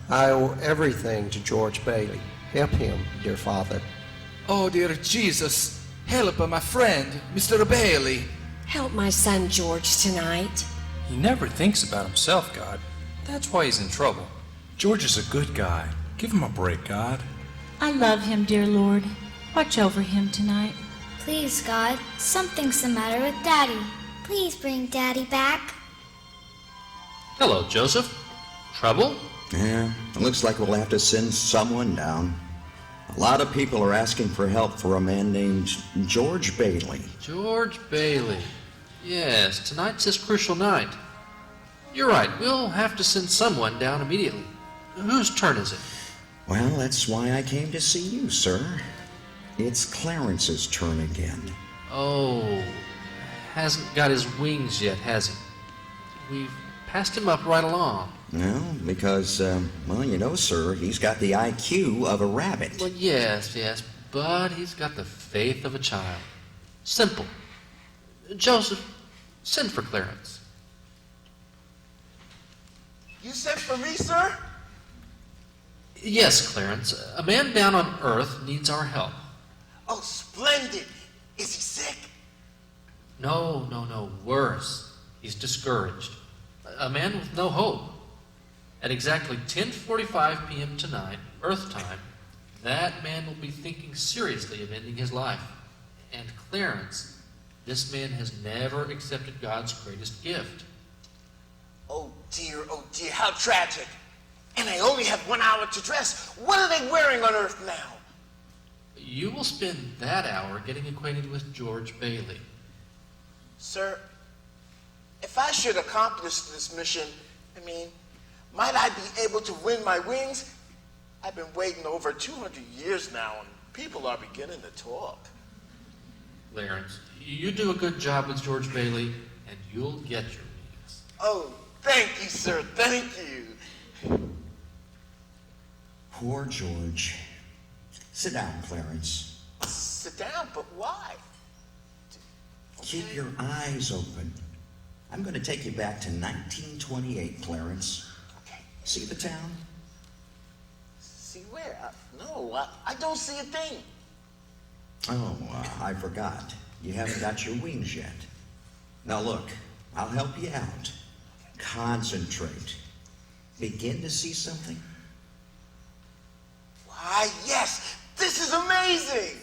I owe everything to George Bailey. Help him, dear Father. Oh, dear Jesus, help my friend, Mr. Bailey. Help my son George tonight. He never thinks about himself, God. That's why he's in trouble. George is a good guy. Give him a break, God. I love him, dear Lord. Watch over him tonight. Please, God, something's the matter with Daddy. Please bring Daddy back. Hello, Joseph. Trouble? Yeah, it looks like we'll have to send someone down. A lot of people are asking for help for a man named George Bailey. George Bailey. Yes, tonight's his crucial night. You're right, we'll have to send someone down immediately. Whose turn is it? Well, that's why I came to see you, sir. It's Clarence's turn again. Oh, hasn't got his wings yet, has he? We've passed him up right along. No, because, well, you know, sir, he's got the IQ of a rabbit. Well, yes, but he's got the faith of a child. Simple. Joseph, send for Clarence. You sent for me, sir? Yes, Clarence. A man down on Earth needs our help. Oh, splendid. Is he sick? No, worse. He's discouraged. A man with no hope. At exactly 10:45 p.m. tonight, Earth time, that man will be thinking seriously of ending his life. And Clarence, this man has never accepted God's greatest gift. Oh dear, how tragic. And I only have 1 hour to dress. What are they wearing on Earth now? You will spend that hour getting acquainted with George Bailey. Sir, if I should accomplish this mission, might I be able to win my wings? I've been waiting over 200 years now, and people are beginning to talk. Clarence, you do a good job with George Bailey, and you'll get your wings. Oh, thank you, sir. Thank you. Poor George. Sit down, Clarence. Sit down, but why? Keep your eyes open. I'm going to take you back to 1928, Clarence. Okay. See the town? See where? No, I don't see a thing. Oh, I forgot. You haven't got your wings yet. Now look, I'll help you out. Concentrate. Begin to see something? Why, yes! This is amazing!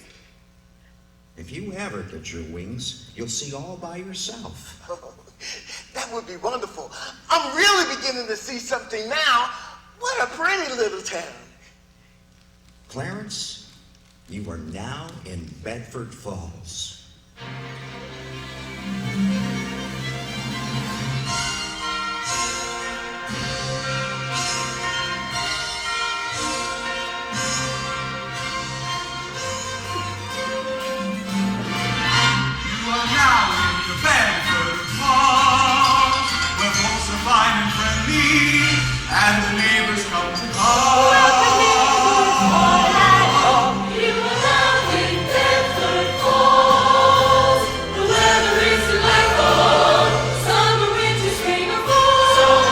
If you ever get your wings, you'll see all by yourself. Oh, that would be wonderful. I'm really beginning to see something now. What a pretty little town. Clarence, you are now in Bedford Falls. And the neighbors come to call. You are now in Bedford Falls. The weather is delightful. Summer, winter, spring, or fall.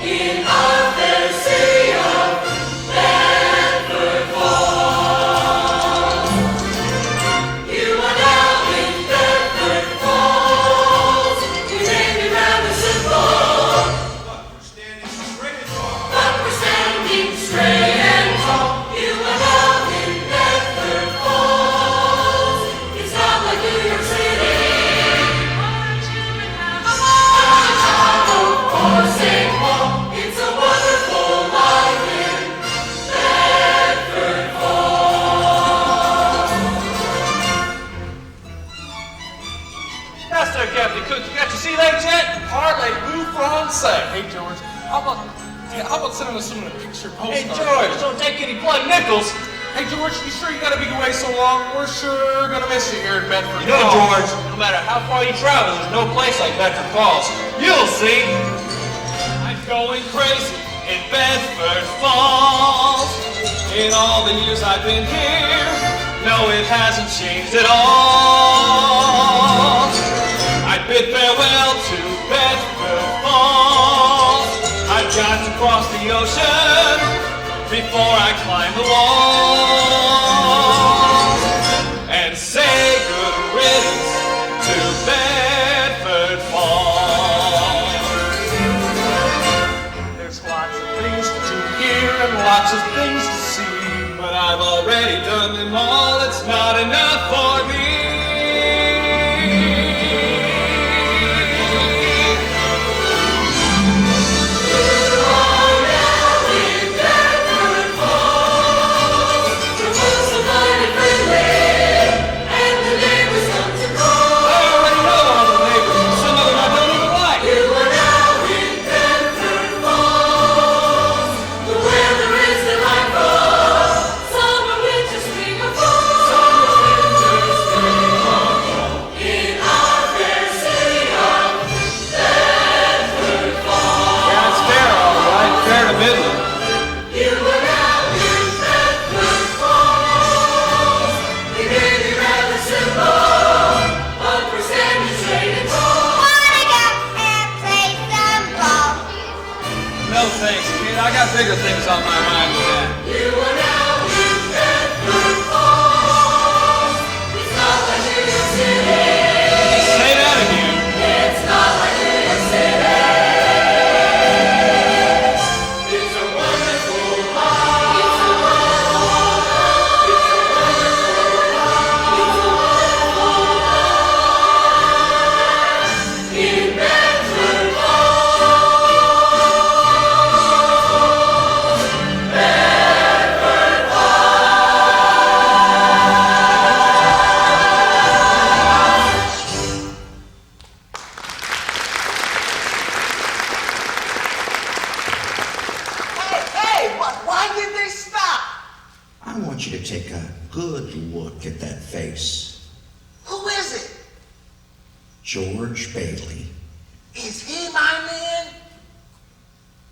In our fair city of Bedford Falls. You are now in Bedford Falls. Your name is rather simple. Hey, George, how about sending us some of the picture postcards? Hey, George, don't take any plug nickels. Hey, George, you sure you gotta be away so long? We're sure gonna miss you here in Bedford You know, Falls. George, no matter how far you travel, there's no place like Bedford Falls. You'll see. I'm going crazy in Bedford Falls. In all the years I've been here, no, it hasn't changed at all. I bid farewell to Bedford Falls. I've got to across the ocean before I climb the walls and say good riddance to Bedford Falls. There's lots of things to hear and lots of things to see, but I've already done them all. It's not enough for me. Bigger things on my mind than that. You are now in Bedford Falls. It's not like New York City. Say that again. It's not like New York City. It's a wonderful life. It's a wonderful life. It's a wonderful life. It's a wonderful life. In Bedford Falls. Take a good look at that face. Who is it? George Bailey. Is he my man?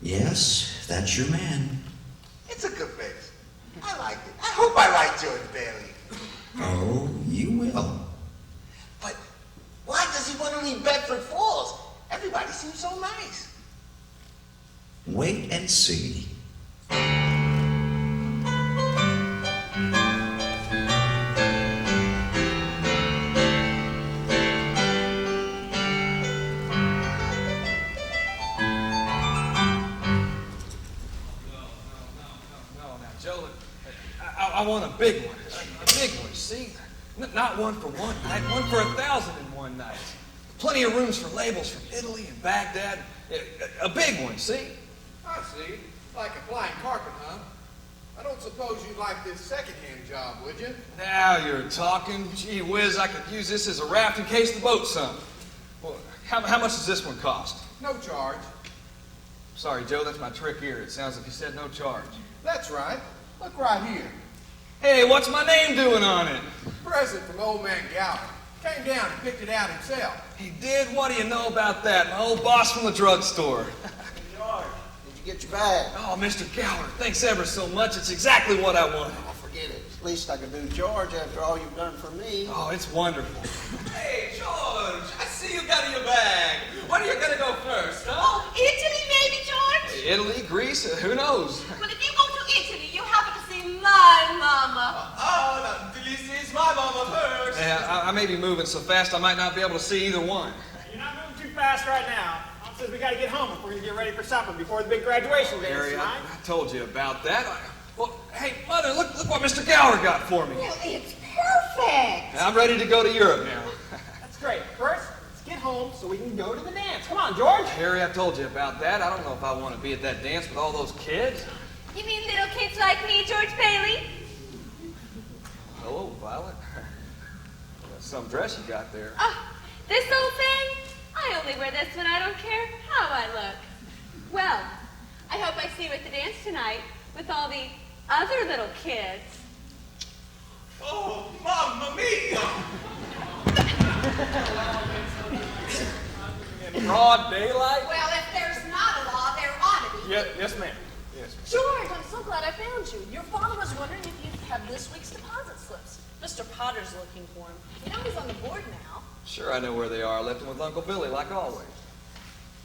Yes, that's your man. It's a good face. I like it. I hope I like George Bailey. Oh, you will. But why does he want to leave Bedford Falls? Everybody seems so nice. Wait and see. I want a big one. A big one, see? Not one for one night, one for 1,000 in one night. Plenty of rooms for labels from Italy and Baghdad. A big one, see? I see. Like a flying carpet, huh? I don't suppose you'd like this second-hand job, would you? Now you're talking. Gee whiz, I could use this as a raft in case the boat sunk. Well, how much does this one cost? No charge. Sorry, Joe, that's my trick ear. It sounds like you said no charge. That's right. Look right here. Hey, what's my name doing on it? Present from old man Gower. Came down and picked it out himself. He did? What do you know about that? My old boss from the drugstore. George, did you get your bag? Oh, Mr. Gower, thanks ever so much. It's exactly what I wanted. Oh, forget it. It's the least I could do, George, after all you've done for me. Oh, it's wonderful. Hey, George, I see you got your bag. Where are you going to go first, huh? Oh, Italy maybe, George? Italy, Greece, who knows? Well, if you go to Italy, you happen to see my mama. Until he sees my mama first. Yeah, I may be moving so fast I might not be able to see either one. You're not moving too fast right now. Mom says we got to get home if we're going to get ready for supper before the big graduation dance Harry, tonight. I told you about that. Well, hey, Mother, look what Mr. Gower got for me. Well, it's perfect. I'm ready to go to Europe now. That's great. First, let's get home so we can go to the dance. Come on, George. Harry, I told you about that. I don't know if I want to be at that dance with all those kids. You mean little kids like me, George Bailey? Hello, Violet. That's some dress you got there. Oh, this old thing? I only wear this when I don't care how I look. Well, I hope I see you at the dance tonight with all the other little kids. Oh, Mamma Mia! In broad daylight? Well, if there's not a law, there ought to be. Yes, ma'am. Yes, ma'am. George, I'm so glad I found you. Your father was wondering if you'd have this week's deposit slips. Mr. Potter's looking for him. You know he's on the board now. Sure, I know where they are. I left them with Uncle Billy, like always.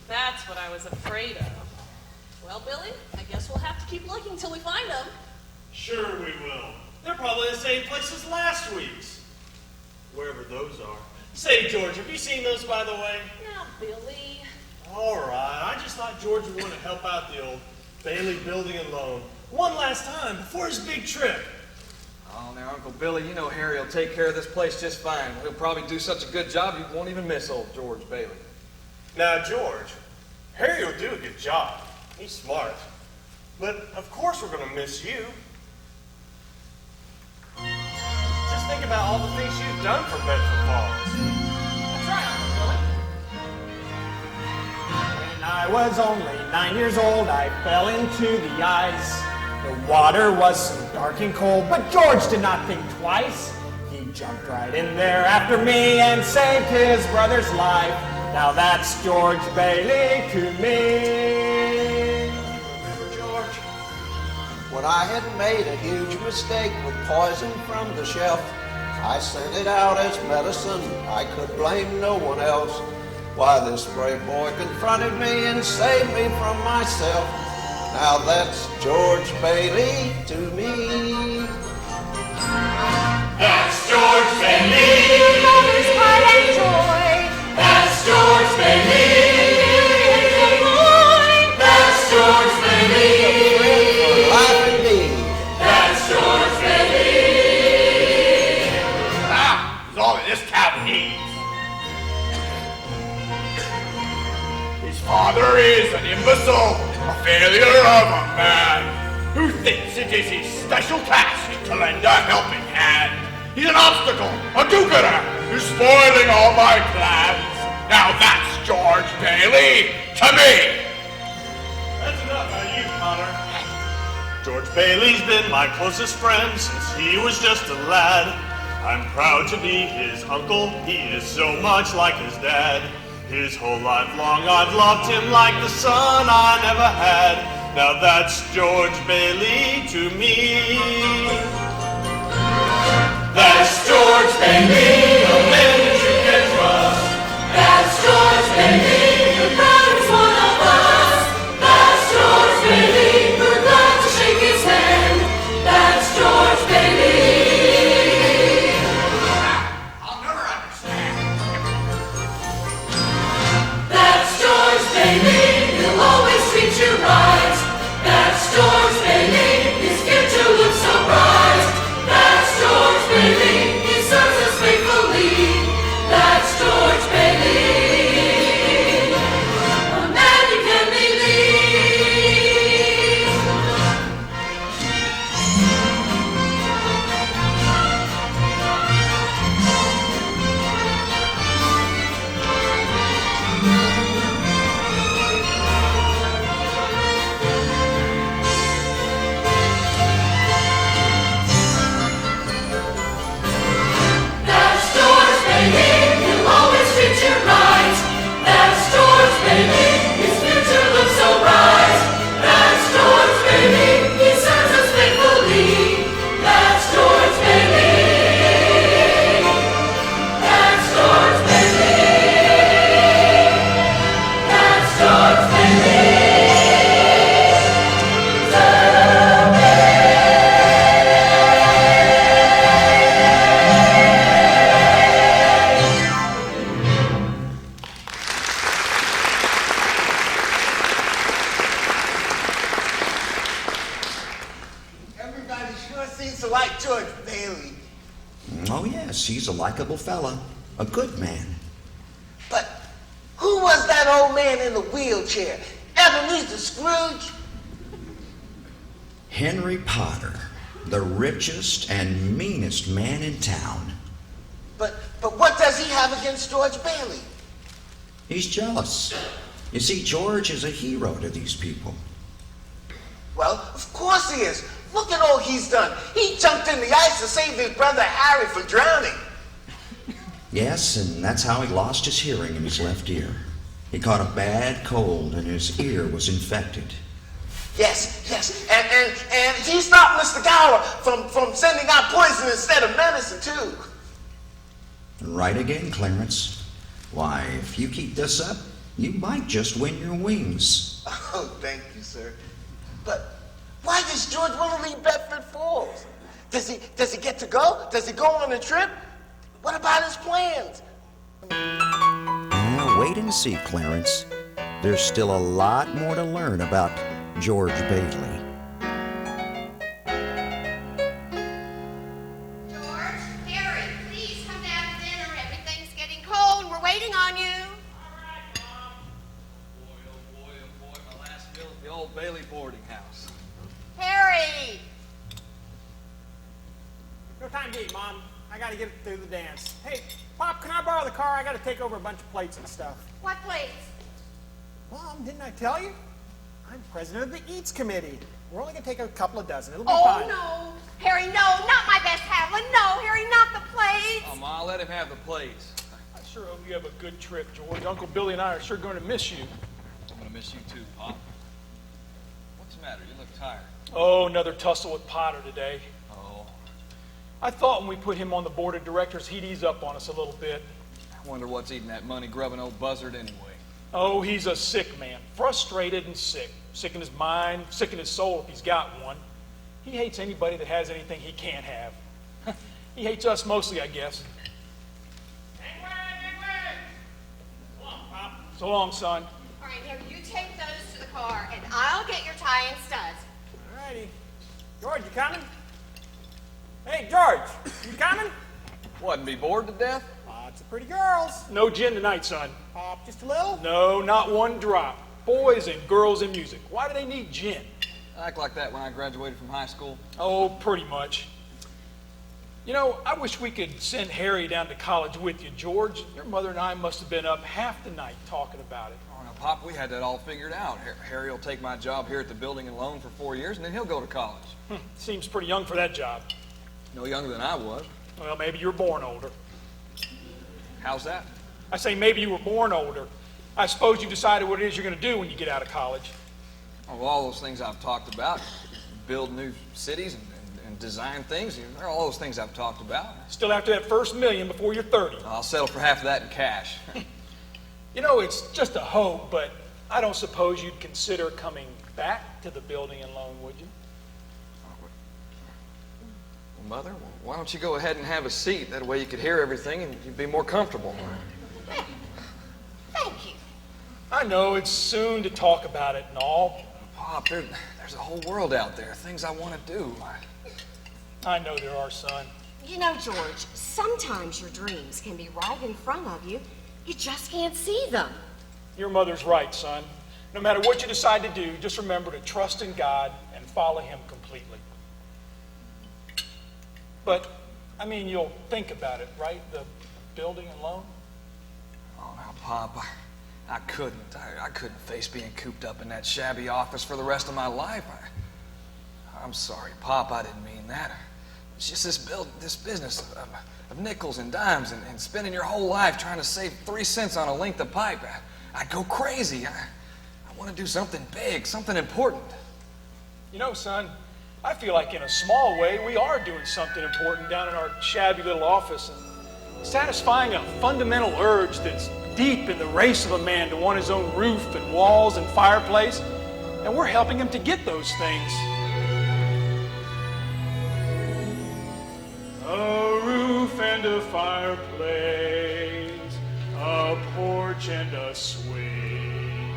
That's what I was afraid of. Well, Billy, I guess we'll have to keep looking till we find them. Sure we will. They're probably the same place as last week's. Wherever those are. Say, George, have you seen those, by the way? Now, Billy. All right. I just thought George would want to help out the old Bailey building and loan one last time before his big trip. Oh, now, Uncle Billy, you know Harry will take care of this place just fine. He'll probably do such a good job you won't even miss old George Bailey. Now, George, Harry will do a good job. He's smart. But, of course, we're going to miss you. Just think about all the things you've done for Bedford Falls. That's right, Uncle Billy. When I was only 9 years old, I fell into the ice. The water was so dark and cold, but George did not think twice. He jumped right in there after me and saved his brother's life. Now that's George Bailey to me. Remember, George? When I had made a huge mistake with poison from the shelf, I sent it out as medicine. I could blame no one else. Why, this brave boy confronted me and saved me from myself. Now that's George Bailey to me. That's George Bailey. Mother's pride and joy. That's George Bailey. That's George Bailey. For life indeed. That's George Bailey. Ah, is all that this town needs. His father is an imbecile, a failure of a man who thinks it is his special task to lend a helping hand. He's an obstacle, a do-gooder, who's spoiling all my plans. Now that's George Bailey to me. That's enough out of you, Potter. George Bailey's been my closest friend since he was just a lad. I'm proud to be his uncle. He is so much like his dad. His whole life long I've loved him like the son I never had. Now that's George Bailey to me. That's George Bailey, a man that you can trust. That's George Bailey, the proudest one of us. That's George Bailey, we're glad to shake his hand. That's George Bailey. I'll never understand. That's George Bailey, he'll always treat you right. That's George Bailey, his future looks so bright. That's George Bailey, he serves us faithfully. That's George Bailey, a man you can believe. That's George Bailey, he'll always treat you right. That's George Bailey, his future looks so bright. That's George Bailey, he serves us faithfully. That's George Bailey. That's George Bailey. That's George Bailey. Everybody sure seems to like George Bailey. Oh, yes, he's a likable fella. A good man. But who was that old man in the wheelchair? Ebenezer Scrooge? Henry Potter, the richest and meanest man in town. But what does he have against George Bailey? He's jealous. You see, George is a hero to these people. Well, of course he is. Look at all he's done. He jumped in the ice to save his brother Harry from drowning. Yes, and that's how he lost his hearing in his left ear. He caught a bad cold and his ear was infected. Yes. And he stopped Mr. Gower from sending out poison instead of medicine, too. Right again, Clarence. Why, if you keep this up, You might just win your wings. Oh, thank you, sir. But why does George want to leave Bedford Falls? Does he get to go? Does he go on a trip? What about his plans? Wait and see, Clarence. There's still a lot more to learn about George Bailey. George, Harry, please come down to dinner. Everything's getting cold and we're waiting on you. Boy, my last meal at the old Bailey boarding house. Harry! No time to eat, Mom. I gotta get through the dance. Hey, Pop, can I borrow the car? I gotta take over a bunch of plates and stuff. What plates? Mom, didn't I tell you? I'm president of the Eats Committee. We're only gonna take a couple of dozen. It'll be Oh, fine. no. Harry, no, not my best Havlin. No, Harry, not the plates. Oh, Ma, let him have the plates. I sure hope you have a good trip, George. Uncle Billy and I are sure going to miss you. I'm going to miss you too, Pop. What's the matter? You look tired. Oh, another tussle with Potter today. Oh. I thought when we put him on the board of directors, he'd ease up on us a little bit. I wonder what's eating that money-grubbing old buzzard anyway. Oh, he's a sick man. Frustrated and sick. Sick in his mind, sick in his soul if he's got one. He hates anybody that has anything he can't have. He hates us mostly, I guess. So long, son. All right, Harry, you take those to the car, and I'll get your tie and studs. All righty. George, you coming? Hey, George, you coming? What, and be bored to death? Lots of pretty girls. No gin tonight, son. Pop, just a little? No, not one drop. Boys and girls in music. Why do they need gin? I act like that when I graduated from high school. Oh, pretty much. You know, I wish we could send Harry down to college with you, George. Your mother and I must have been up half the night talking about it. Oh, now, Pop, we had that all figured out. Harry will take my job here at the building and loan for 4 years, and then he'll go to college. Seems pretty young for that job. No younger than I was. Well, maybe you were born older. How's that? I say maybe you were born older. I suppose you decided what it is you're going to do when you get out of college. Oh, well, all those things I've talked about, build new cities and design things, they're all those things I've talked about. Still after that first million before you're 30. I'll settle for half of that in cash. You know, it's just a hope, but I don't suppose you'd consider coming back to the building and loan, would you? Well, Mother, why don't you go ahead and have a seat? That way you could hear everything and you'd be more comfortable. Thank you. I know it's soon to talk about it and all. Pop, there's a whole world out there, things I want to do. I know there are, son. You know, George, sometimes your dreams can be right in front of you. You just can't see them. Your mother's right, son. No matter what you decide to do, just remember to trust in God and follow Him completely. But, I mean, you'll think about it, right? The building and loan? Oh, now, Pop, I couldn't. I couldn't face being cooped up in that shabby office for the rest of my life. I'm sorry, Pop, I didn't mean that. It's just this business of nickels and dimes and spending your whole life trying to save 3 cents on a length of pipe. I'd go crazy. I want to do something big, something important. You know, son, I feel like in a small way we are doing something important down in our shabby little office and satisfying a fundamental urge that's deep in the race of a man to want his own roof and walls and fireplace, and we're helping him to get those things. A roof and a fireplace, a porch and a swing,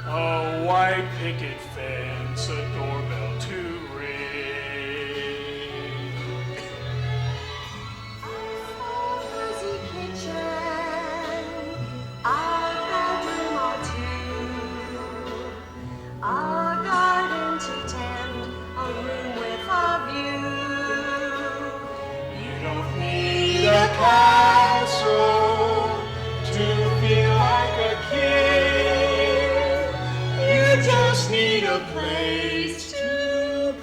a white picket fence, a doorbell to ring. A garden to tend, a room with a view. You don't need a castle to feel like a king. You just need a place to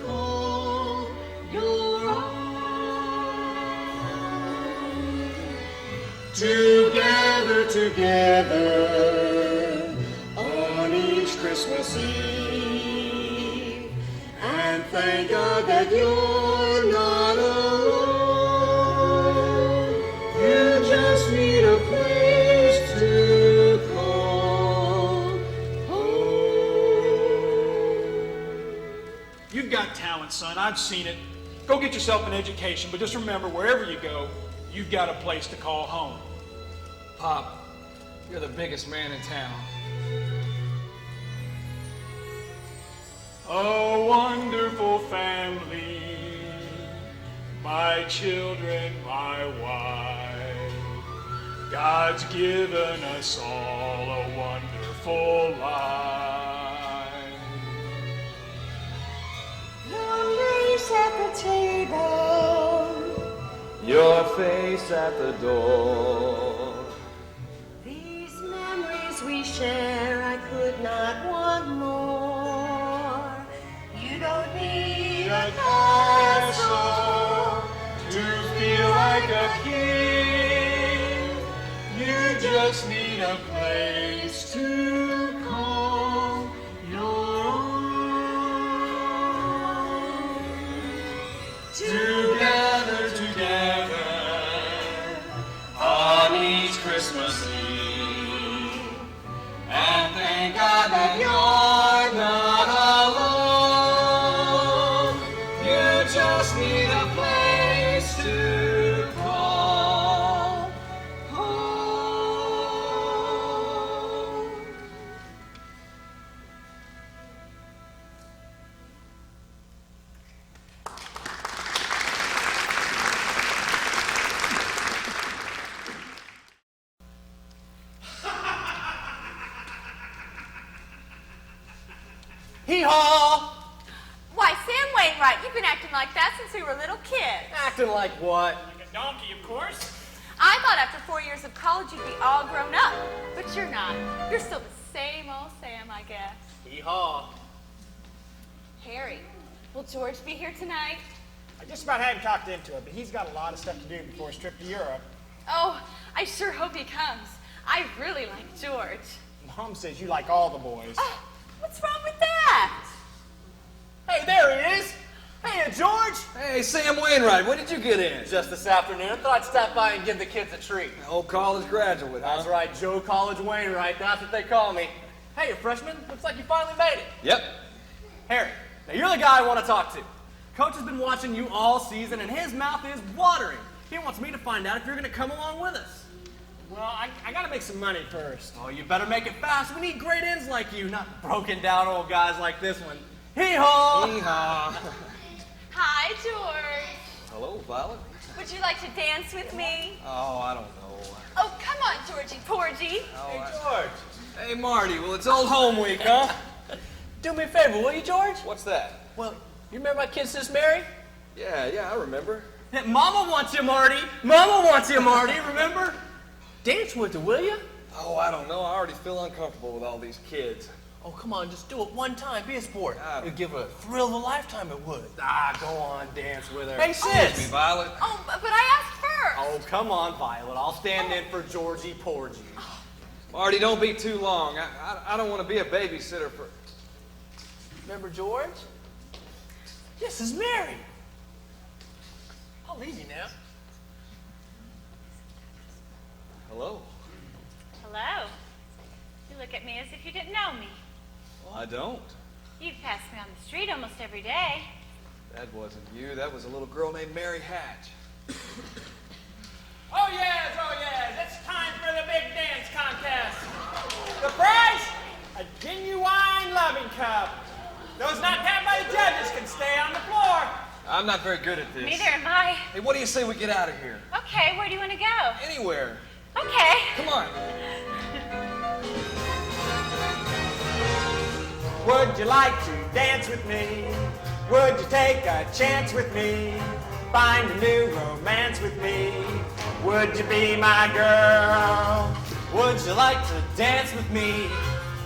call your own. Together on each Christmas Eve, and thank God that you're not alone. You just need a place to call You've got talent, son. I've seen it. Go get yourself an education, but just remember, wherever you go, you've got a place to call home. Pop, you're the biggest man in town. A wonderful family, my children, my wife. God's given us all a wonderful life. Your face at the table, Your face at the door. these memories we share, I could not want more. You don't need a castle to feel like a king. You just need a place to call your own. Together On each Christmas Eve. And thank God that you're not alone. You just need a place to call home. Hee-haw! Why, Sam Wainwright, you've been acting like that since we were little kids. Acting like what? Like a donkey, of course. I thought after 4 years of college you'd be all grown up, but you're not. You're still the same old Sam, I guess. Hee-haw. Harry, will George be here tonight? I just about had him talked into it, but he's got a lot of stuff to do before his trip to Europe. Oh, I sure hope he comes. I really like George. Mom says you like all the boys. Oh, what's wrong with that? Hey, there he is. Hey, George. Hey, Sam Wainwright, when did you get in? Just this afternoon. I thought I'd stop by and give the kids a treat. Old college graduate, huh? That's right, Joe College Wainwright. That's what they call me. Hey, you're a freshman. Looks like you finally made it. Yep. Harry, now you're the guy I want to talk to. Coach has been watching you all season, and his mouth is watering. He wants me to find out if you're going to come along with us. Well, I gotta make some money first. Oh, you better make it fast. We need great ends like you, not broken down old guys like this one. Hee-haw! Hee-haw. Hi, George. Hello, Violet. Would you like to dance with me? Oh, I don't know. Oh, come on, Georgie Porgy. Hey, George. Hey, Marty, well, it's old home week, huh? Do me a favor, will you, George? What's that? Well, you remember my kid, Sis Mary? Yeah, I remember. Mama wants you, Marty. Mama wants you, Marty, remember? Dance with her, will you? Oh, I don't know. I already feel uncomfortable with all these kids. Oh, come on, just do it one time. Be a sport. It'd give her a thrill of a lifetime, it would. Ah, go on, dance with her. Hey, Excuse sis! me, Violet. Oh, but I asked first. Oh, come on, Violet. I'll stand in for Georgie Porgy. Marty, don't be too long. I don't want to be a babysitter for... Remember George? This is Mary. I'll leave you now. Hello. Hello. You look at me as if you didn't know me. Well, I don't. You pass me on the street almost every day. That wasn't you. That was a little girl named Mary Hatch. Oh yes, it's time for the big dance contest. The prize, a genuine loving cup. Those not tapped by the judges can stay on the floor. I'm not very good at this. Neither am I. Hey, what do you say we get out of here? Okay, where do you want to go? Anywhere. Okay. Come on. Would you like to dance with me? Would you take a chance with me? Find a new romance with me? Would you be my girl? Would you like to dance with me?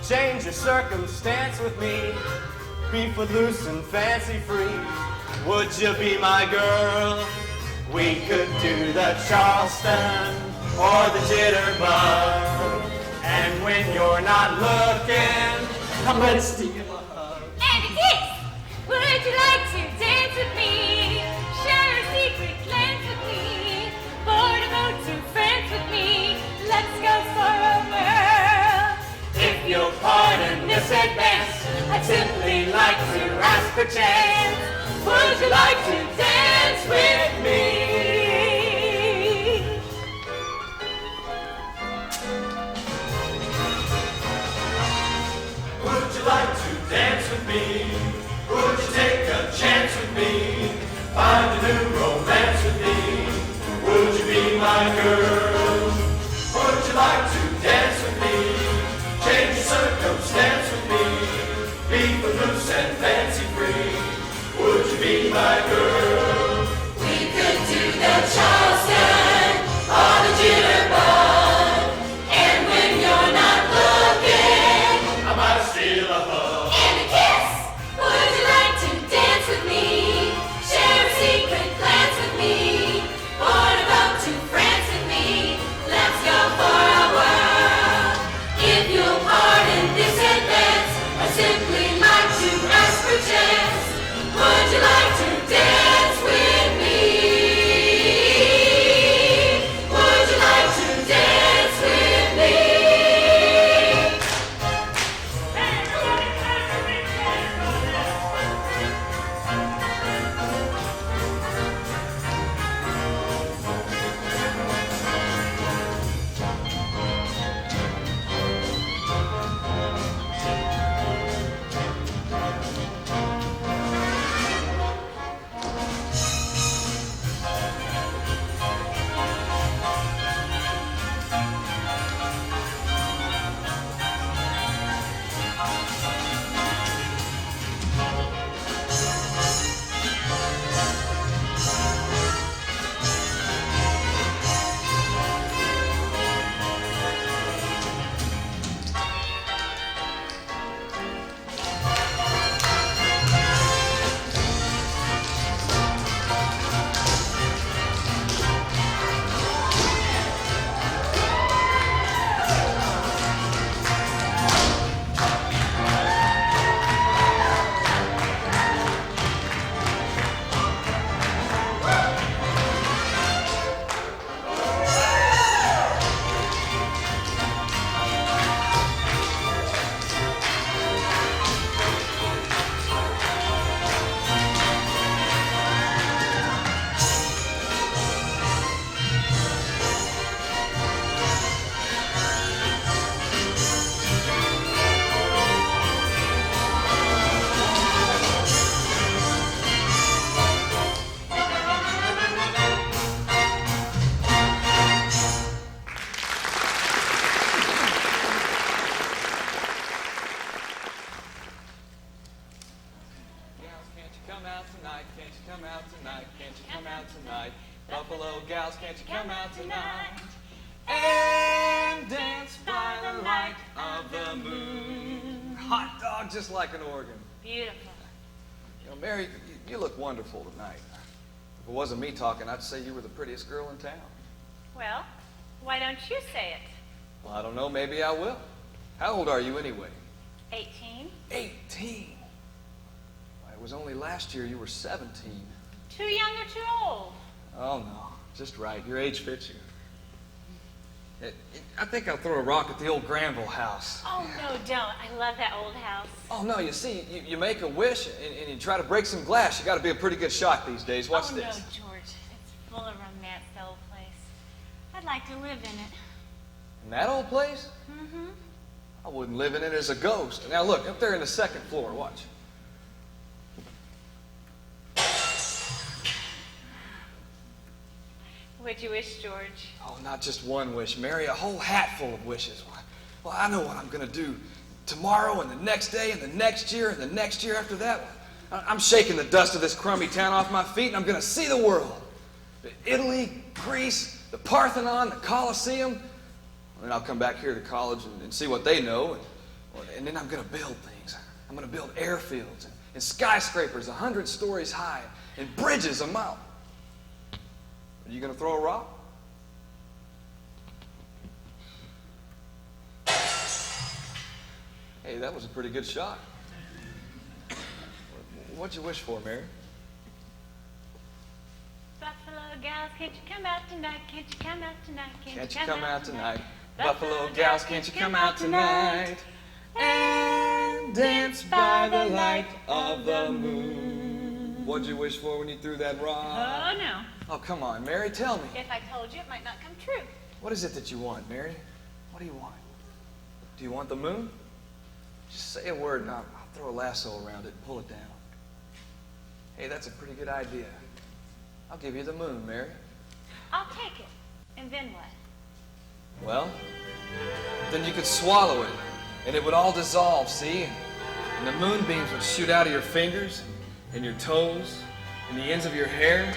Change your circumstance with me? Be footloose and fancy free? Would you be my girl? We could do the Charleston or the jitterbug. And when you're not looking, let's steal a hug. And a kiss. Would you like to dance with me? Share a secret glance with me? Board a boat to France with me? Let's go for a whirl. If you'll pardon this advance, I'd simply like to ask for chance. dance with me? Would you take a chance with me? Find a new romance with me? Would you be my girl? Would you like to dance with me? Change your circumstance with me? Be footloose and fancy free? Would you be my girl? We could do the Charleston or the jitterbug, and when you're not looking, I might steal a hug and a kiss. Would you like to dance with me? Share a secret glance with me? Board a boat to France with me? Let's go for a whirl. If you'll pardon this advance, I simply like to ask for chance. Would you like to dance with me? Would you like to dance with me? Buffalo gals, can't you come out tonight and dance by the light of the moon? Hot dog, just like an organ. Beautiful. You know, Mary, you look wonderful tonight. If it wasn't me talking, I'd say you were the prettiest girl in town. Well, why don't you say it? Well, I don't know, maybe I will. How old are you anyway? 18. 18? Why, it was only last year you were 17. Too young or too old? Oh, no. Just right. Your age fits you. I think I'll throw a rock at the old Granville house. Oh, no, don't. I love that old house. Oh, no, you see, you make a wish and you try to break some glass. You got to be a pretty good shot these days. Watch this. Oh, no, George. It's full of romance, the old place. I'd like to live in it. In that old place? Mm-hmm. I wouldn't live in it as a ghost. Now, look, up there in the second floor. Watch. What'd you wish, George? Oh, not just one wish, Mary, a whole hat full of wishes. Well, I know what I'm going to do tomorrow and the next day and the next year and the next year after that. I'm shaking the dust of this crummy town off my feet and I'm going to see the world. Italy, Greece, the Parthenon, the Colosseum. And then I'll come back here to college and see what they know. And then I'm going to build things. I'm going to build airfields and skyscrapers 100 stories high and bridges a mile. Are you going to throw a rock? Hey, that was a pretty good shot. What'd you wish for, Mary? Buffalo gals, can't you come out tonight? Can't you come out tonight? Can't you come out tonight? Buffalo gals, can't you come out tonight? And dance by the light of the moon. What'd you wish for when you threw that rock? Oh, no. Oh, come on, Mary, tell me. If I told you, it might not come true. What is it that you want, Mary? What do you want? Do you want the moon? Just say a word and I'll throw a lasso around it and pull it down. Hey, that's a pretty good idea. I'll give you the moon, Mary. I'll take it. And then what? Well, then you could swallow it, and it would all dissolve, see? And the moonbeams would shoot out of your fingers, and your toes, and the ends of your hair.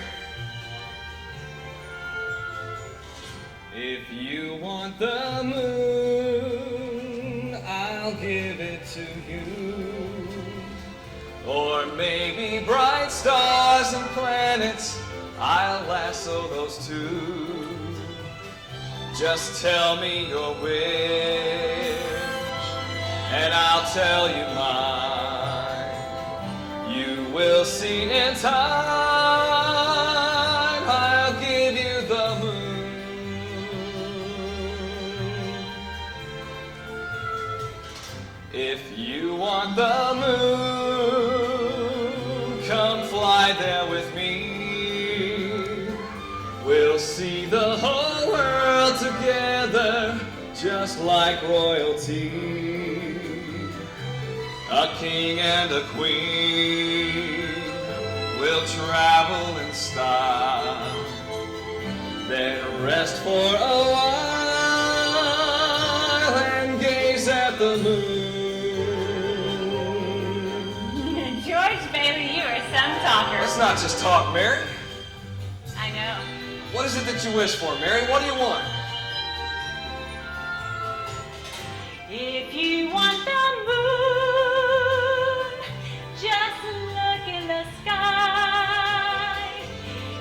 If you want the moon, I'll give it to you. Or maybe bright stars and planets, I'll lasso those too. Just tell me your wish, and I'll tell you mine. You will see in time, I'll give you the moon. If you want the moon, come fly there with me. We'll see the whole world together, just like royalty. A king and a queen will travel in style, then rest for a while and gaze at the moon. George Bailey, you are some talker. Let's not just talk, Mary. I know. What is it that you wish for, Mary? What do you want? If you want the moon, just look in the sky.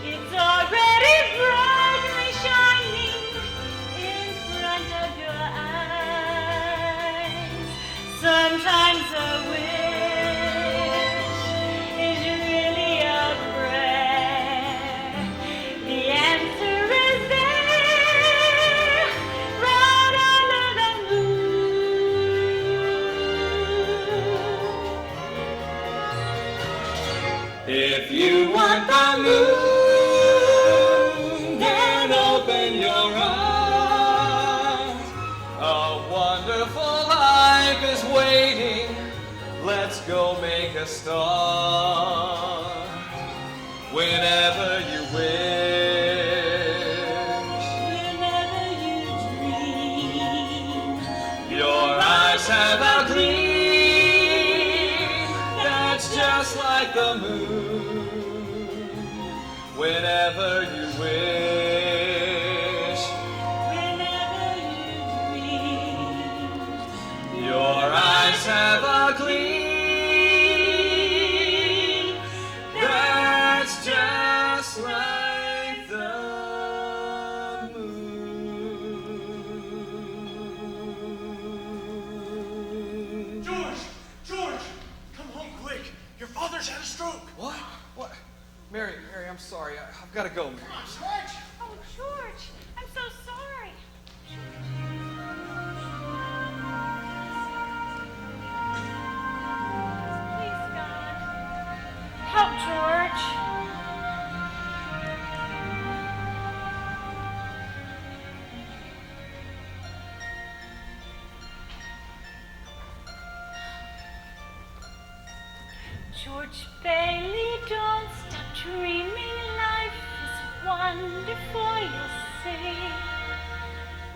It's already brightly shining in front of your eyes. Sometimes a wish is really a prayer. The answer is there, right under the moon. If you want the moon, then open your eyes. A wonderful life is waiting. Let's go make a start. Whenever you wish, Whenever you dream, your eyes have a gleam that's just like the moon. Whenever you wish, whenever you dream, your eyes have a gleam that's just like the moon. George, come home quick. Your father's had a stroke. What? What? Mary, I'm sorry. I've got to go, Mary. Oh, George, I'm so sorry. Please, God, help George. George Bailey, don't stop dreaming. Life is wonderful, you'll see.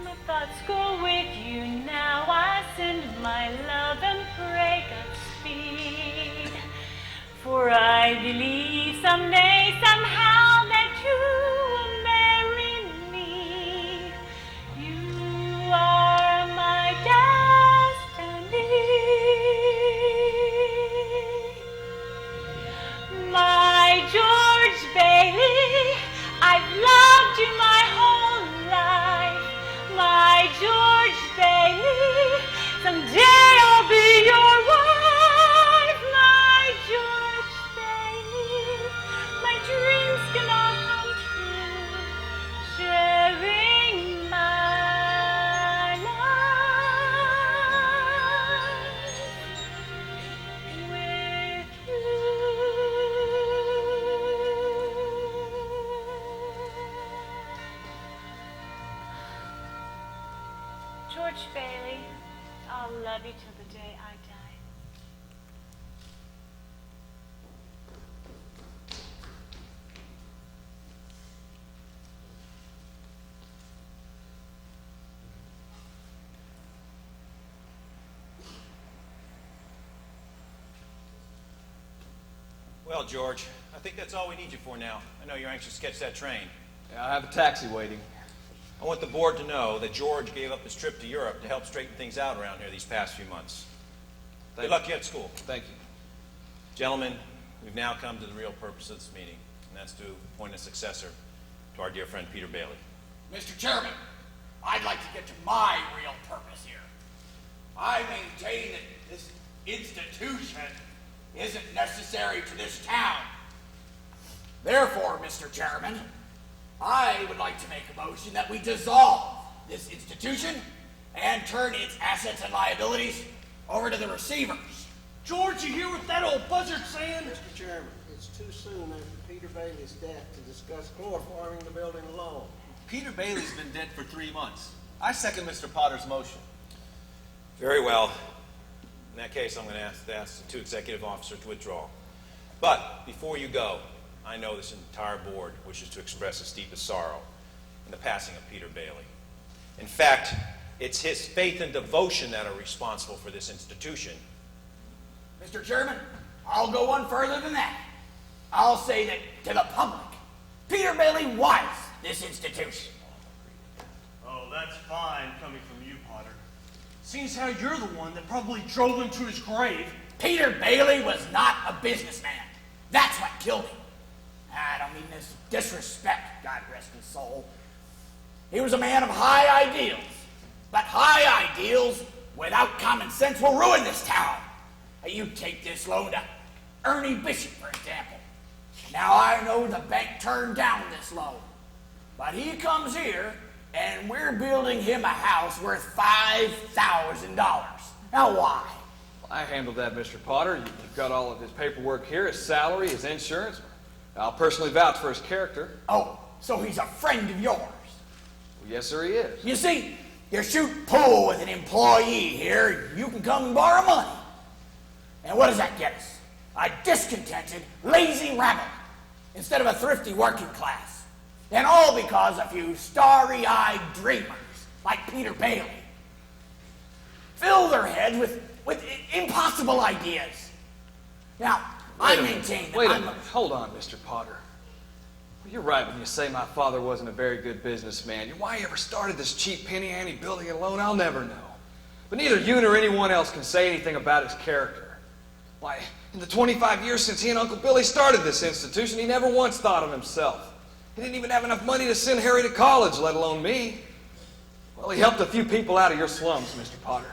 My thoughts go with you now. I send my love and pray Godspeed. For I believe someday, somehow, that you will marry me. You are my destiny. My George Bailey, I've loved you my whole life. My George Bailey, someday I'll be your wife. My George Bailey, my dreams can all come true. Sharing my life with you. George Bailey, I'll love you till the day I die. Well, George, I think that's all we need you for now. I know you're anxious to catch that train. Yeah, I have a taxi waiting. I want the board to know that George gave up his trip to Europe to help straighten things out around here these past few months. Good luck to you at school. Thank you. Gentlemen, we've now come to the real purpose of this meeting, and that's to appoint a successor to our dear friend Peter Bailey. Mr. Chairman, I'd like to get to my real purpose here. I maintain that this institution isn't necessary to this town. Therefore, Mr. Chairman, I would like to make a motion that we dissolve this institution and turn its assets and liabilities over to the receivers. George, you hear what that old buzzard's saying? Mr. Chairman, it's too soon after Peter Bailey's death to discuss chloroforming the building alone. Peter Bailey's been dead for 3 months. I second Mr. Potter's motion. Very well. In that case, I'm going to ask the two executive officers to withdraw. But before you go, I know this entire board wishes to express its deepest sorrow in the passing of Peter Bailey. In fact, it's his faith and devotion that are responsible for this institution. Mr. Chairman, I'll go one further than that. I'll say that to the public, Peter Bailey was this institution. Oh, that's fine coming from you, Potter. Seems how you're the one that probably drove him to his grave. Peter Bailey was not a businessman. That's what killed him. I don't mean this disrespect, God rest his soul. He was a man of high ideals. But high ideals without common sense will ruin this town. You take this loan to Ernie Bishop, for example. Now, I know the bank turned down this loan. But he comes here, and we're building him a house worth $5,000. Now, why? I handled that, Mr. Potter. You've got all of his paperwork here, his salary, his insurance. I'll personally vouch for his character. Oh, so he's a friend of yours? Well, yes, sir, he is. You see, you shoot pool with an employee here, you can come and borrow money. And what does that get us? A discontented, lazy rabble instead of a thrifty working class. And all because a few starry-eyed dreamers like Peter Bailey fill their heads with impossible ideas. Now, I maintain that Wait a minute. Hold on, Mr. Potter. Well, you're right when you say my father wasn't a very good businessman. Why he ever started this cheap penny ante building alone, I'll never know. But neither you nor anyone else can say anything about his character. Why, in the 25 years since he and Uncle Billy started this institution, he never once thought of himself. He didn't even have enough money to send Harry to college, let alone me. Well, he helped a few people out of your slums, Mr. Potter.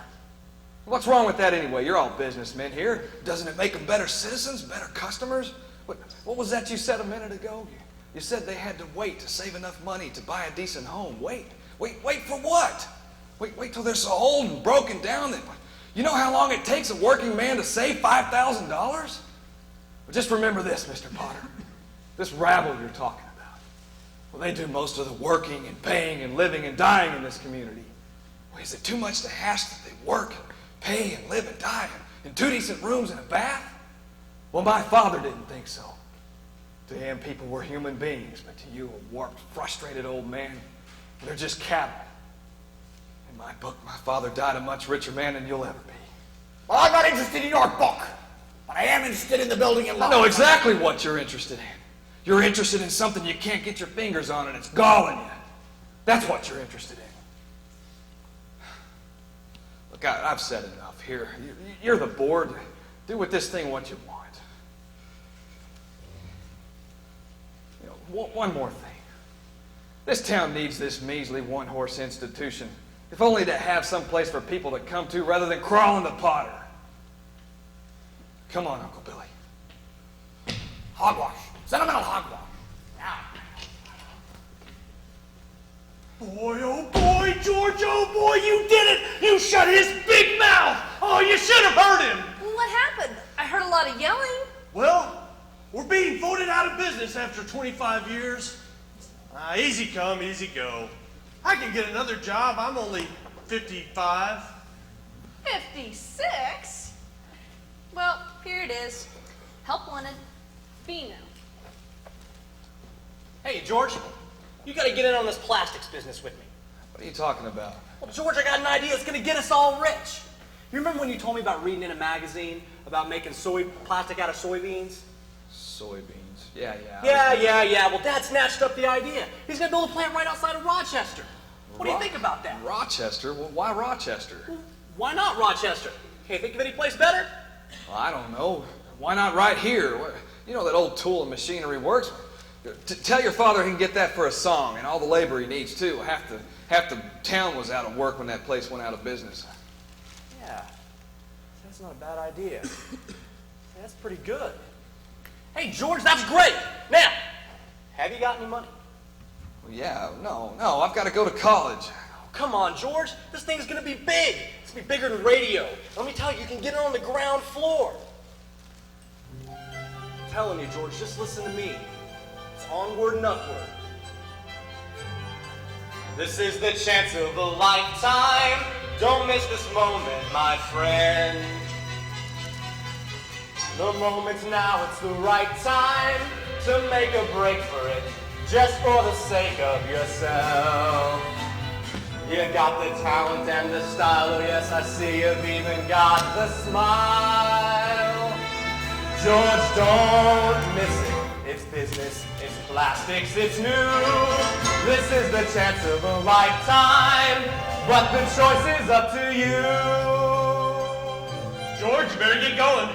What's wrong with that anyway? You're all businessmen here. Doesn't it make them better citizens, better customers? What was that you said a minute ago? You said they had to wait to save enough money to buy a decent home. Wait for what? Wait till they're so old and broken down that... You know how long it takes a working man to save $5,000? Well, just remember this, Mr. Potter. This rabble you're talking about. Well, they do most of the working and paying and living and dying in this community. Well, is it too much to ask that they work and pay and live and die in 2 decent rooms and a bath? Well, my father didn't think so. To him, people were human beings, but to you, a warped, frustrated old man, they're just cattle. In my book, my father died a much richer man than you'll ever be. Well, I'm not interested in your book, but I am interested in the building and law. I know exactly what you're interested in. You're interested in something you can't get your fingers on and it's galling you. That's what you're interested in. Look, I've said enough here. You're the board. Do with this thing what you want. You know, one more thing. This town needs this measly one-horse institution, if only to have some place for people to come to rather than crawling to Potter. Come on, Uncle Billy. Hogwash. Sentimental hogwash. Now. Boy, oh boy, George, oh boy, you did it! You shut his big mouth! Oh, you should have heard him! What happened? I heard a lot of yelling. Well, we're being voted out of business after 25 years. Easy come, easy go. I can get another job. I'm only 55. 56? Well, here it is. Help wanted. Bino. Hey, George, you gotta get in on this plastics business with me. What are you talking about? Well, George, I got an idea that's gonna get us all rich. You remember when you told me about reading in a magazine about making plastic out of soybeans? Soybeans. Yeah. Yeah. Well, Dad snatched up the idea. He's gonna build a plant right outside of Rochester. What do you think about that? Rochester? Well, why Rochester? Well, why not Rochester? Can't think of any place better? Well, I don't know. Why not right here? You know that old tool and machinery works. Tell your father he can get that for a song, and all the labor he needs too. Half the town was out of work when that place went out of business. Yeah, that's not a bad idea. That's pretty good. Hey, George, that's great. Now, have you got any money? Well, yeah, no, I've got to go to college. Oh, come on, George. This thing's gonna be big. It's gonna be bigger than radio. Let me tell you, you can get it on the ground floor. I'm telling you, George, just listen to me. It's onward and upward. This is the chance of a lifetime. Don't miss this moment, my friend. The moment's now, it's the right time to make a break for it, just for the sake of yourself. You got the talent and the style, oh yes, I see you've even got the smile. George, don't miss it. It's business, it's plastics, it's new. This is the chance of a lifetime, but the choice is up to you. George, you better get going.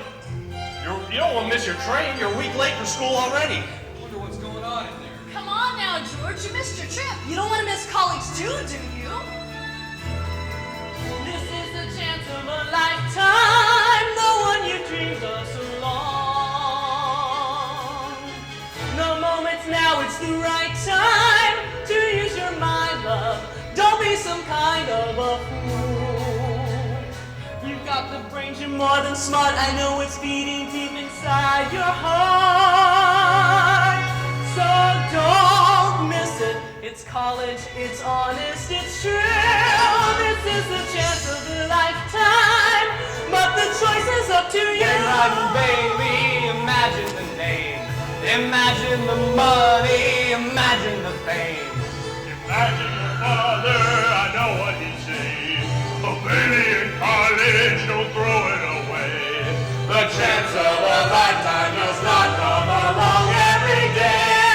You don't want to miss your train. You're a week late for school already. I wonder what's going on in there. Come on now, George. You missed your trip. You don't want to miss college too, do you? This is the chance of a lifetime, the one you dreamed of so long. The moment's now, it's the right time to use your mind, love. Don't be some kind of a fool. You've got the brains, you're more than smart. I know it's beating deep inside your heart. So don't miss it. It's college, it's honest, it's true. This is the chance of a lifetime, but the choice is up to you. Right, baby, imagine the name, imagine the money, imagine the fame. Imagine your father, I know what he'd say. A baby in college, don't throw it away. The chance of a lifetime does not come along every day.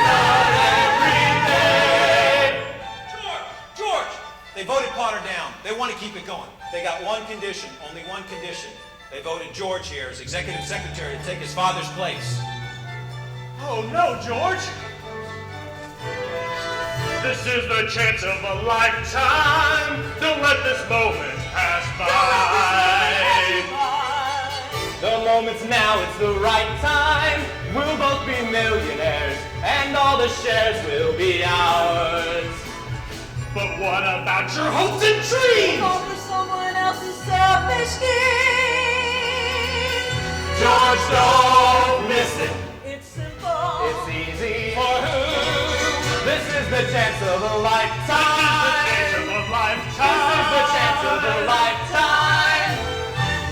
Not every day. George! They voted Potter down. They want to keep it going. They got one condition, only one condition. They voted George here as executive secretary to take his father's place. Oh no, George! This is the chance of a lifetime. Don't let this moment pass by. The moment's now, it's the right time. We'll both be millionaires, and all the shares will be ours. But what about your hopes and dreams? All for someone else's selfish gain. George, don't miss it. It's simple. It's easy. For who? This is the chance of a lifetime. This is the chance of a lifetime. This is the chance of a lifetime.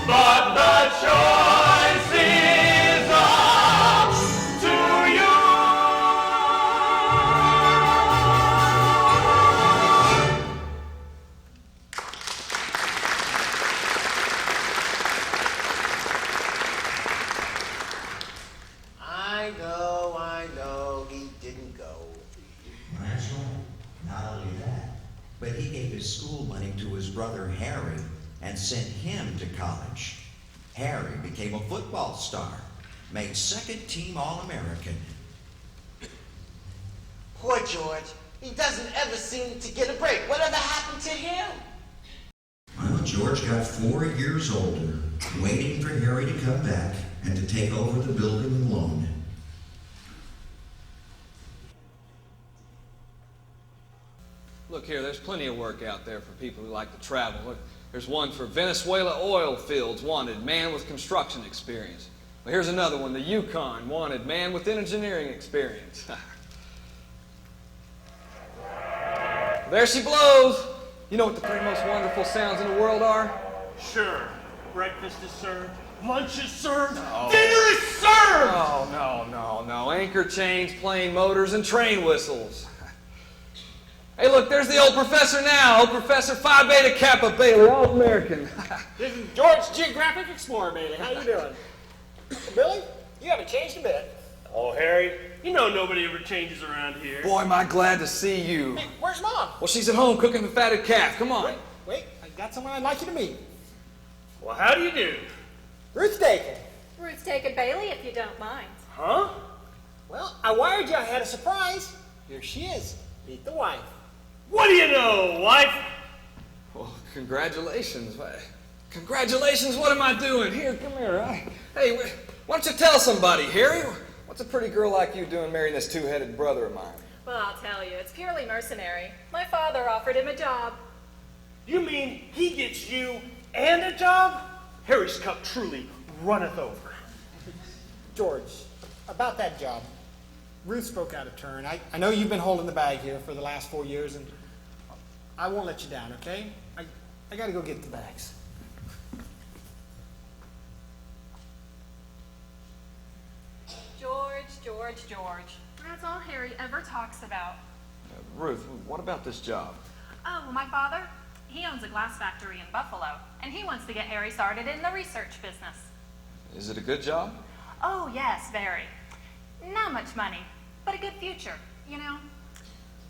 But the choice is up to you. I know, he didn't go. That's right. Not only that, but he gave his school money to his brother Harry and sent him to college. Harry became a football star, made second team All-American. Poor George. He doesn't ever seem to get a break. Whatever happened to him? Well, George got 4 years older, waiting for Harry to come back and to take over the building alone. Look here, there's plenty of work out there for people who like to travel. Look, there's one for Venezuela oil fields wanted, man with construction experience. Well, here's another one, the Yukon wanted, man with engineering experience. There she blows. You know what the 3 most wonderful sounds in the world are? Sure. Breakfast is served. Lunch is served. No. Dinner is served. Oh, no. Anchor chains, plane motors, and train whistles. Hey, look, there's the old professor now. Old Professor Phi Beta Kappa Bailey, All-American. This is George, Geographic Explorer, baby. How you doing? Billy? You haven't changed a bit. Oh, Harry, you know nobody ever changes around here. Boy, am I glad to see you. Hey, where's Mom? Well, she's at home cooking the fatted calf. Come on. Wait, I got someone I'd like you to meet. Well, how do you do? Ruth Dakin. Ruth Dakin Bailey, if you don't mind. Huh? Well, I wired you I had a surprise. Here she is. Meet the wife. What do you know, wife? Well, congratulations. Congratulations, what am I doing? Here, come here. Hey, why don't you tell somebody, Harry? What's a pretty girl like you doing marrying this two-headed brother of mine? Well, I'll tell you, it's purely mercenary. My father offered him a job. You mean he gets you and a job? Harry's cup truly runneth over. George, about that job. Ruth spoke out of turn. I know you've been holding the bag here for the last 4 years, and I won't let you down, okay? I gotta go get the bags. George. That's all Harry ever talks about. Ruth, what about this job? Oh, well, my father, he owns a glass factory in Buffalo, and he wants to get Harry started in the research business. Is it a good job? Oh, yes, very. Not much money, but a good future, you know.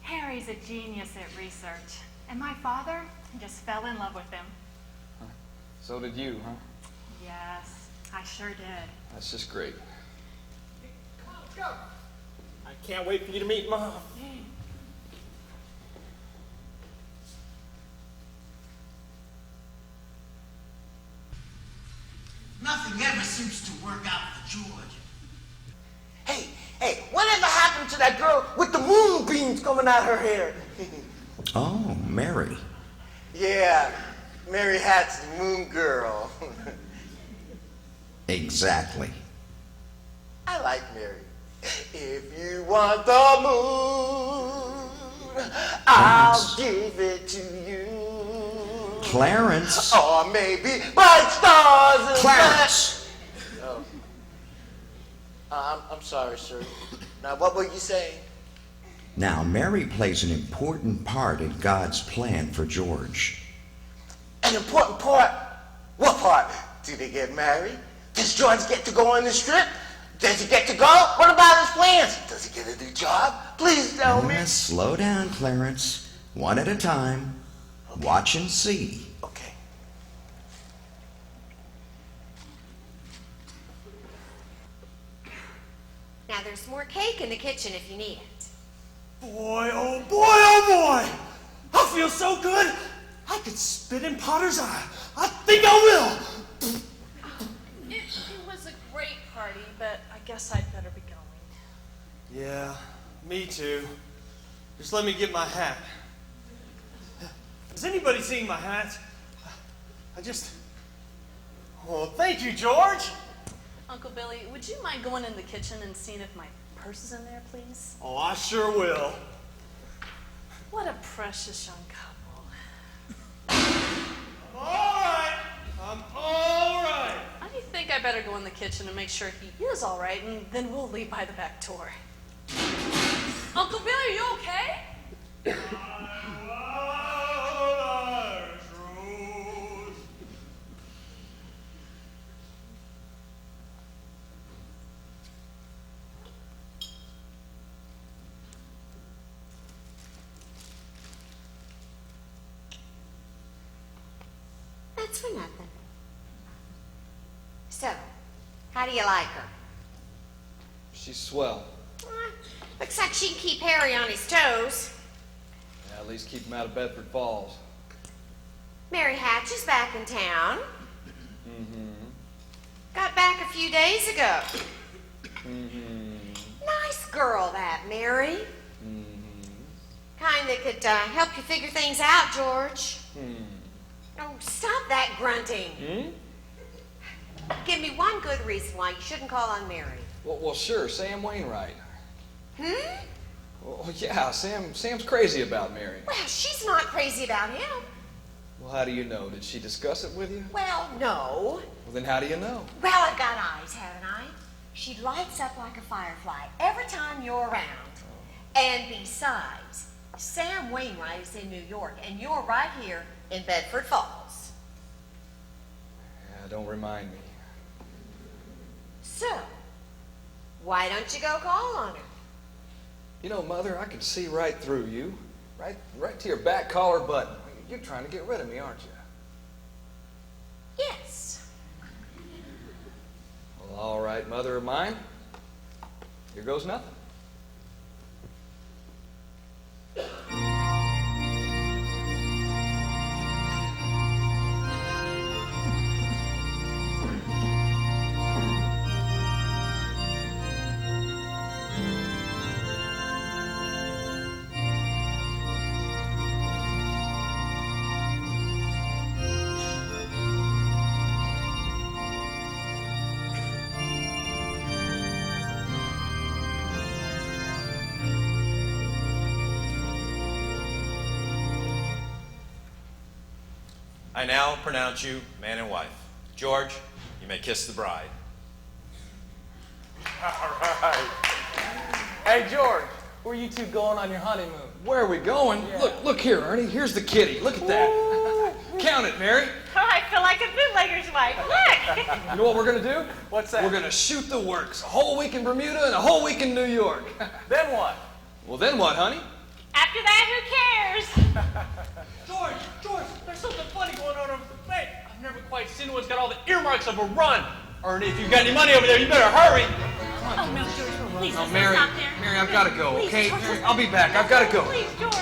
Harry's a genius at research, and my father just fell in love with him. So did you, huh? Yes, I sure did. That's just great. Come on, let's go. I can't wait for you to meet Mom. Nothing ever seems to work out for George. Hey, whatever happened to that girl with the moonbeams coming out her hair? Oh, Mary. Yeah, Mary Hat's the moon girl. Exactly. I like Mary. If you want the moon, I'll give it to you. Clarence. Or maybe bright stars and Clarence. Oh. I'm sorry, sir. Now, what were you saying? Now, Mary plays an important part in God's plan for George. An important part? What part? Do they get married? Does George get to go on the strip? Does he get to go? What about his plans? Does he get a new job? Please tell me. Slow down, Clarence. One at a time. Okay. Watch and see. Okay. Now there's more cake in the kitchen if you need it. Boy, oh boy, oh boy! I feel so good, I could spit in Potter's eye. I think I will. It was a great party, but I guess I'd better be going. Yeah, me too. Just let me get my hat. Has anybody seen my hat? Oh, thank you, George. Uncle Billy, would you mind going in the kitchen and seeing if my purse is in there, please? Oh, I sure will. What a precious young couple. I'm all right. I think I better go in the kitchen and make sure he is all right, and then we'll leave by the back door. Uncle Billy, are you okay? That's for nothing. So, how do you like her? She's swell. Looks like she can keep Harry on his toes. Yeah, at least keep him out of Bedford Falls. Mary Hatch is back in town. Mm-hmm. Got back a few days ago. Mm-hmm. Nice girl, that Mary. Kind that could help you figure things out, George. Oh, stop that grunting. Give me one good reason why you shouldn't call on Mary. Well, sure, Sam Wainwright. Hmm? Well, yeah, Sam's crazy about Mary. Well, she's not crazy about him. Well, how do you know? Did she discuss it with you? Well, no. Well, then how do you know? Well, I've got eyes, haven't I? She lights up like a firefly every time you're around. And besides, Sam Wainwright is in New York, and you're right here in Bedford Falls. Yeah, don't remind me. So, Why don't you go call on her? You know, Mother, I can see right through you. Right to your back collar button. You're trying to get rid of me, aren't you? Yes. Well, all right, Mother of mine. Here goes nothing. I now pronounce you man and wife. George, you may kiss the bride. All right. Hey, George, where are you two going on your honeymoon? Where are we going? Yeah. Look here, Ernie. Here's the kitty. Look at that. Count it, Mary. Oh, I feel like a bootlegger's wife. Look! You know what we're going to do? What's that? We're going to shoot the works. A whole week in Bermuda and a whole week in New York. Then what? Well, then what, honey? After that, who cares? George, there's something funny going on over the bank. I've never quite seen one's got all the earmarks of a run. Ernie, if you've got any money over there, you better hurry. Oh, no, George, please, No, let's Mary, stop there. Mary, I've got to go, Please, okay? George, Mary, I'll be back. I've got to go. Please, George.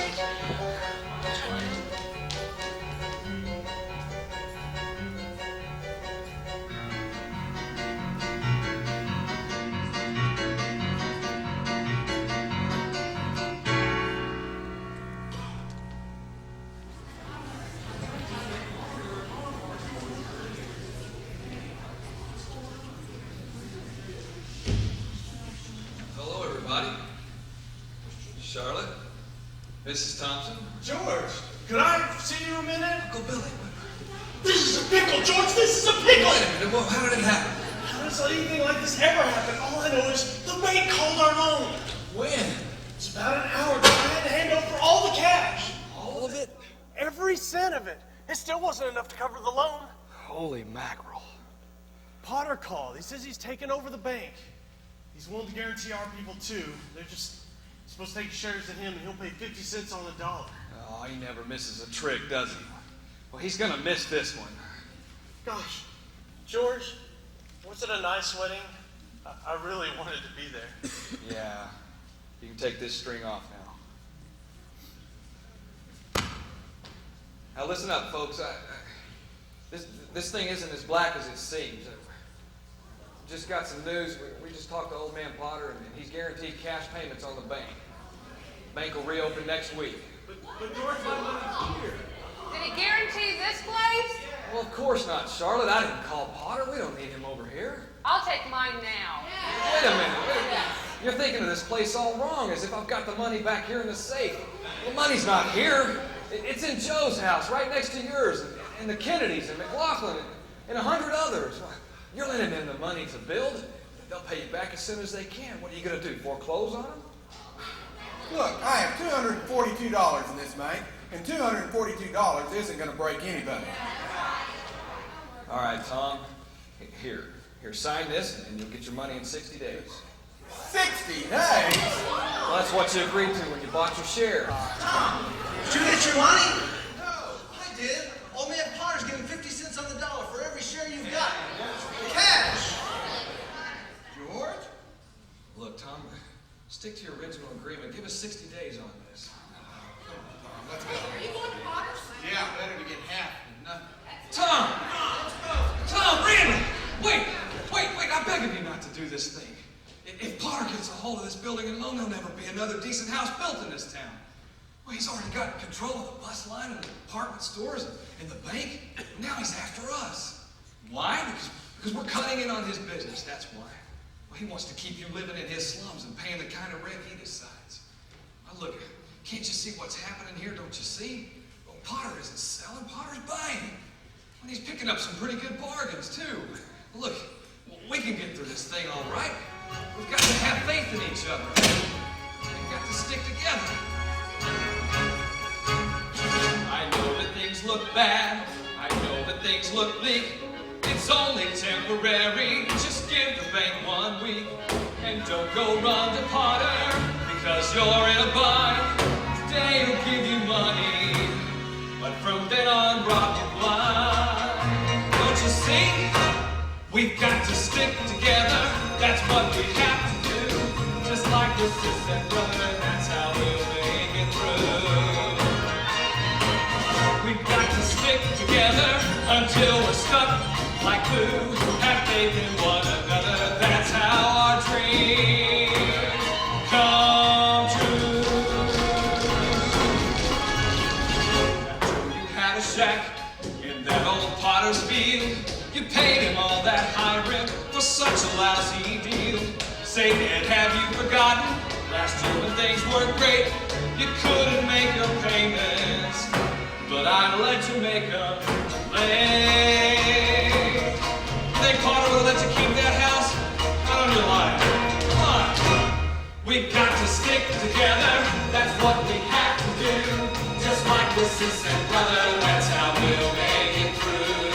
Hello, everybody. Charlotte, Mrs. Thompson. George, could I see you a minute? Uncle Billy. This is a pickle, George. This is a pickle. Wait a minute. Well, how did it happen? How does anything like this ever happen? All I know is the bank called our loan. When? It's about an hour ago. I had to hand over all the cash. All of it? Every cent of it. It still wasn't enough to cover the loan. Holy mackerel. Potter called. He says he's taking over the bank. He's willing to guarantee our people too. They're just supposed to take shares in him and he'll pay 50 cents on the dollar. Oh, he never misses a trick, does he? Well, he's going to miss this one. Gosh, George, was it a nice wedding? I really wanted to be there. Yeah. You can take this string off now. Now listen up, folks. This thing isn't as black as it seems. Just got some news. We just talked to old man Potter, and he's guaranteed cash payments on the bank. Bank will reopen next week. But George, my money's here. Did he guarantee this place? Well, of course not, Charlotte. I didn't call Potter. We don't need him over here. I'll take mine now. Wait a minute. You're thinking of this place all wrong, as if I've got the money back here in the safe. The money's not here. It's in Joe's house, right next to yours, and the Kennedys, and McLaughlin, and 100 others. You're lending them the money to build. They'll pay you back as soon as they can. What are you going to do, foreclose on them? Look, I have $242 in this bank, and $242 isn't going to break anybody. All right, Tom. Here, sign this, and you'll get your money in 60 days. 60 days? Well, that's what you agreed to when you bought your share. Did you get your money? No, I did. Old man Potter's giving 50 cents on the dollar for every share you've got. Cash! George? Look, Tom, stick to your original agreement. Give us 60 days on this. Let's go. Are you going to Potter's? Yeah, better to get half than nothing. Tom! Tom, Randy! Wait! I beg of you not to do this thing. If Potter gets a hold of this building alone, there'll never be another decent house built in this town. Well, he's already got control of the bus line and the department stores and the bank. Now he's after us. Why? Because we're cutting in on his business, that's why. Well, he wants to keep you living in his slums and paying the kind of rent he decides. Now look, can't you see what's happening here, don't you see? Well, Potter isn't selling, Potter's buying. And he's picking up some pretty good bargains, too. Look, we can get through this thing all right. We've got to have faith in each other. We've got to stick together. I know that things look bad. I know that things look bleak. It's only temporary. Just give the bank 1 week. And don't go run to Potter because you're in a bind. Today he'll give you money, but from then on rob you blind. Don't you see? We've got to stick together. That's what we have to do. Just like this sister and brother, that's how we'll make it through. We've got to stick together until we're stuck like glue. Have faith in one another. That's how our dreams come true. After you had a shack in that old potter's field, you paid him all that high rent for such a lousy deal. Say, Ed, have you forgotten? Last year when things weren't great, you couldn't make your payments, but I let you make them late. Think Potter will let you keep that house? I don't know why. Come on. We've got to stick together. That's what we have to do. Just like this sister and brother, that's how we'll make it through.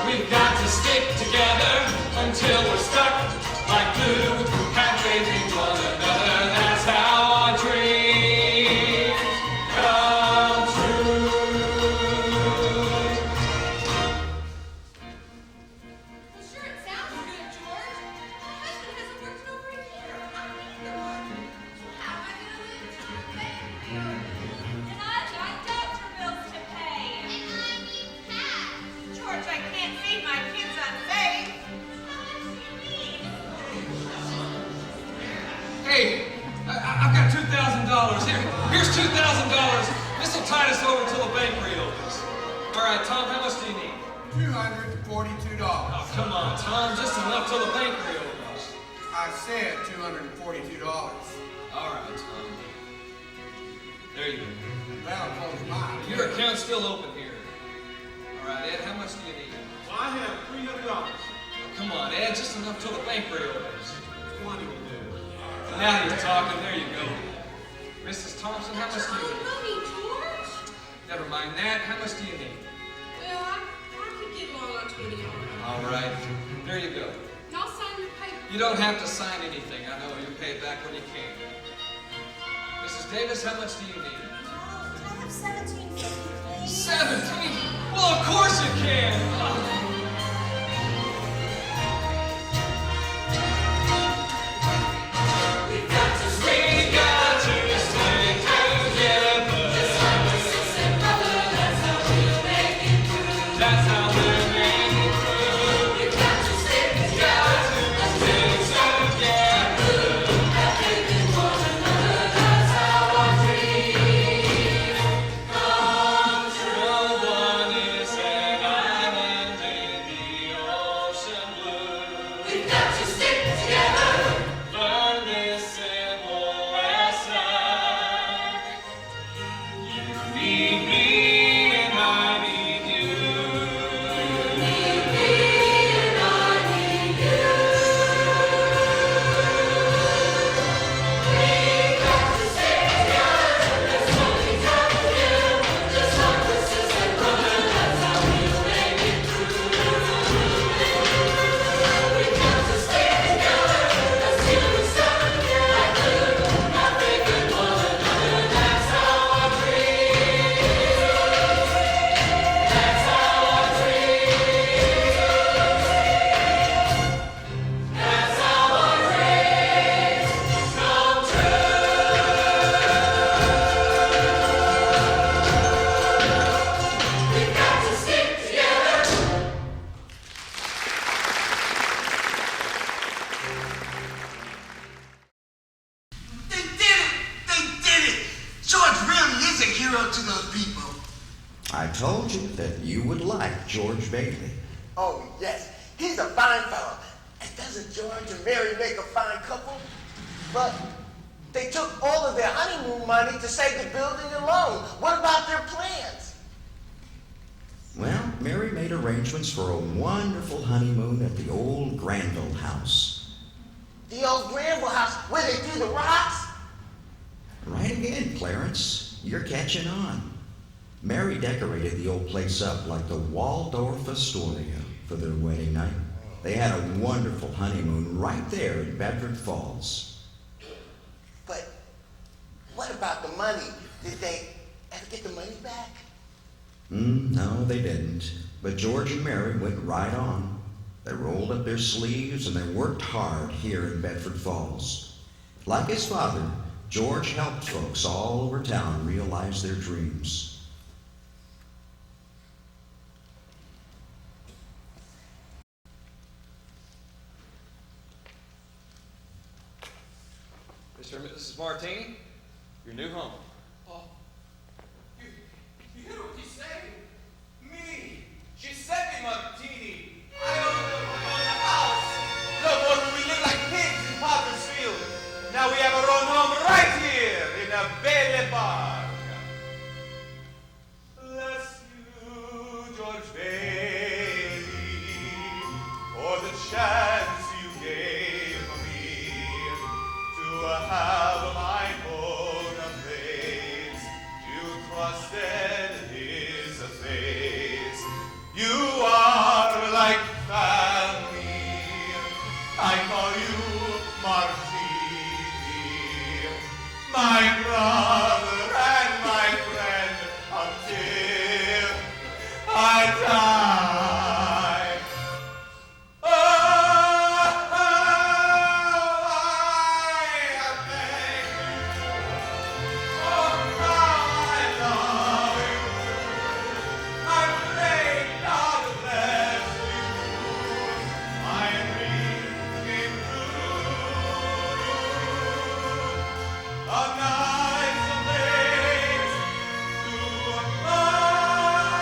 We've got to stick together until we're stuck like glue. Have faith in one another. That's how our dreams come true. Well, sure, it sounds good, George. My husband hasn't worked in over a year. I need the money. How am I going to live until the baby? And I've got doctor bills to pay. And I need cash. George, I can't feed my kids unsafe. How much do you need? Hey, I've got $2,000. Here's $2,000. This will tide us over until the bank reopens. All right, Tom, how much do you need? $242. Oh, come on, Tom. Just enough till the bank reopens. I said $242. All right, Tom. There you go. That'll close mine. Your account's still open here. All right, Ed, how much do you need? Well, I have $300. Oh, come on, Ed. Just enough till the bank reopens. 20 will do. Now you're talking. There you go. Mrs. Thompson, how much do you need? Money, George. Never mind that. How much do you need? Well, I could get along on $20. All right. There you go. Y'all sign your paper. You don't have to sign anything. I know you pay it back when you can. Mrs. Davis, how much do you need? Can I have $17.50, please? 17? Well, of course you can. We got to stay together. Just like a sister and brother, that's how we'll make it through. That's how we'll make it through. We got to stay together. Stay together. Have faith in one another. That's how our dreams come true. No one is an island in the ocean blue. We've got to stick together. Learn this simple lesson. You need me and I need you. You need me and I need you. We've got to stay together. That's what we have to do. Just like the sister and brother, that's how we'll make it through. We've got to stay together until we're stuck like glue. Have faith in one another. That's how our dreams. That's how our dreams. That's how our dreams come true. We've got to stick together. They did it! They did it! George really is a hero to those people. I told you that you would like George Bailey. Oh, yes. He's a fine fellow. And doesn't George and Mary make a fine couple? But they took all of their honeymoon money to save the building alone. What about their plans? Well, Mary made arrangements for a wonderful honeymoon at the old Granville house. The old Granville house where they threw the rocks? Right again, Clarence. You're catching on. Mary decorated the old place up like the Waldorf Astoria for their wedding night. they had a wonderful honeymoon right there in Bedford Falls. But what about the money? Did they ever get the money back? No, they didn't. But George and Mary went right on. They rolled up their sleeves and they worked hard here in Bedford Falls. Like his father, George helped folks all over town realize their dreams. Mr. and Mrs. Martini, your new home. Oh, you hear what he's saying? Me, Giuseppe Martini. I own the house. No more do we live like pigs in Potter's Field. Now we have our own home right here in a Belle Park. Bless you, George Bailey, for the chance you gave me to have my own place. You trusted his face. You are like family. I call you Martini, my brother and my friend until I die. Oh, I have begged you. Oh, how I love you. I pray God bless you. My dream came true. A nice place to call my own. Bless you, George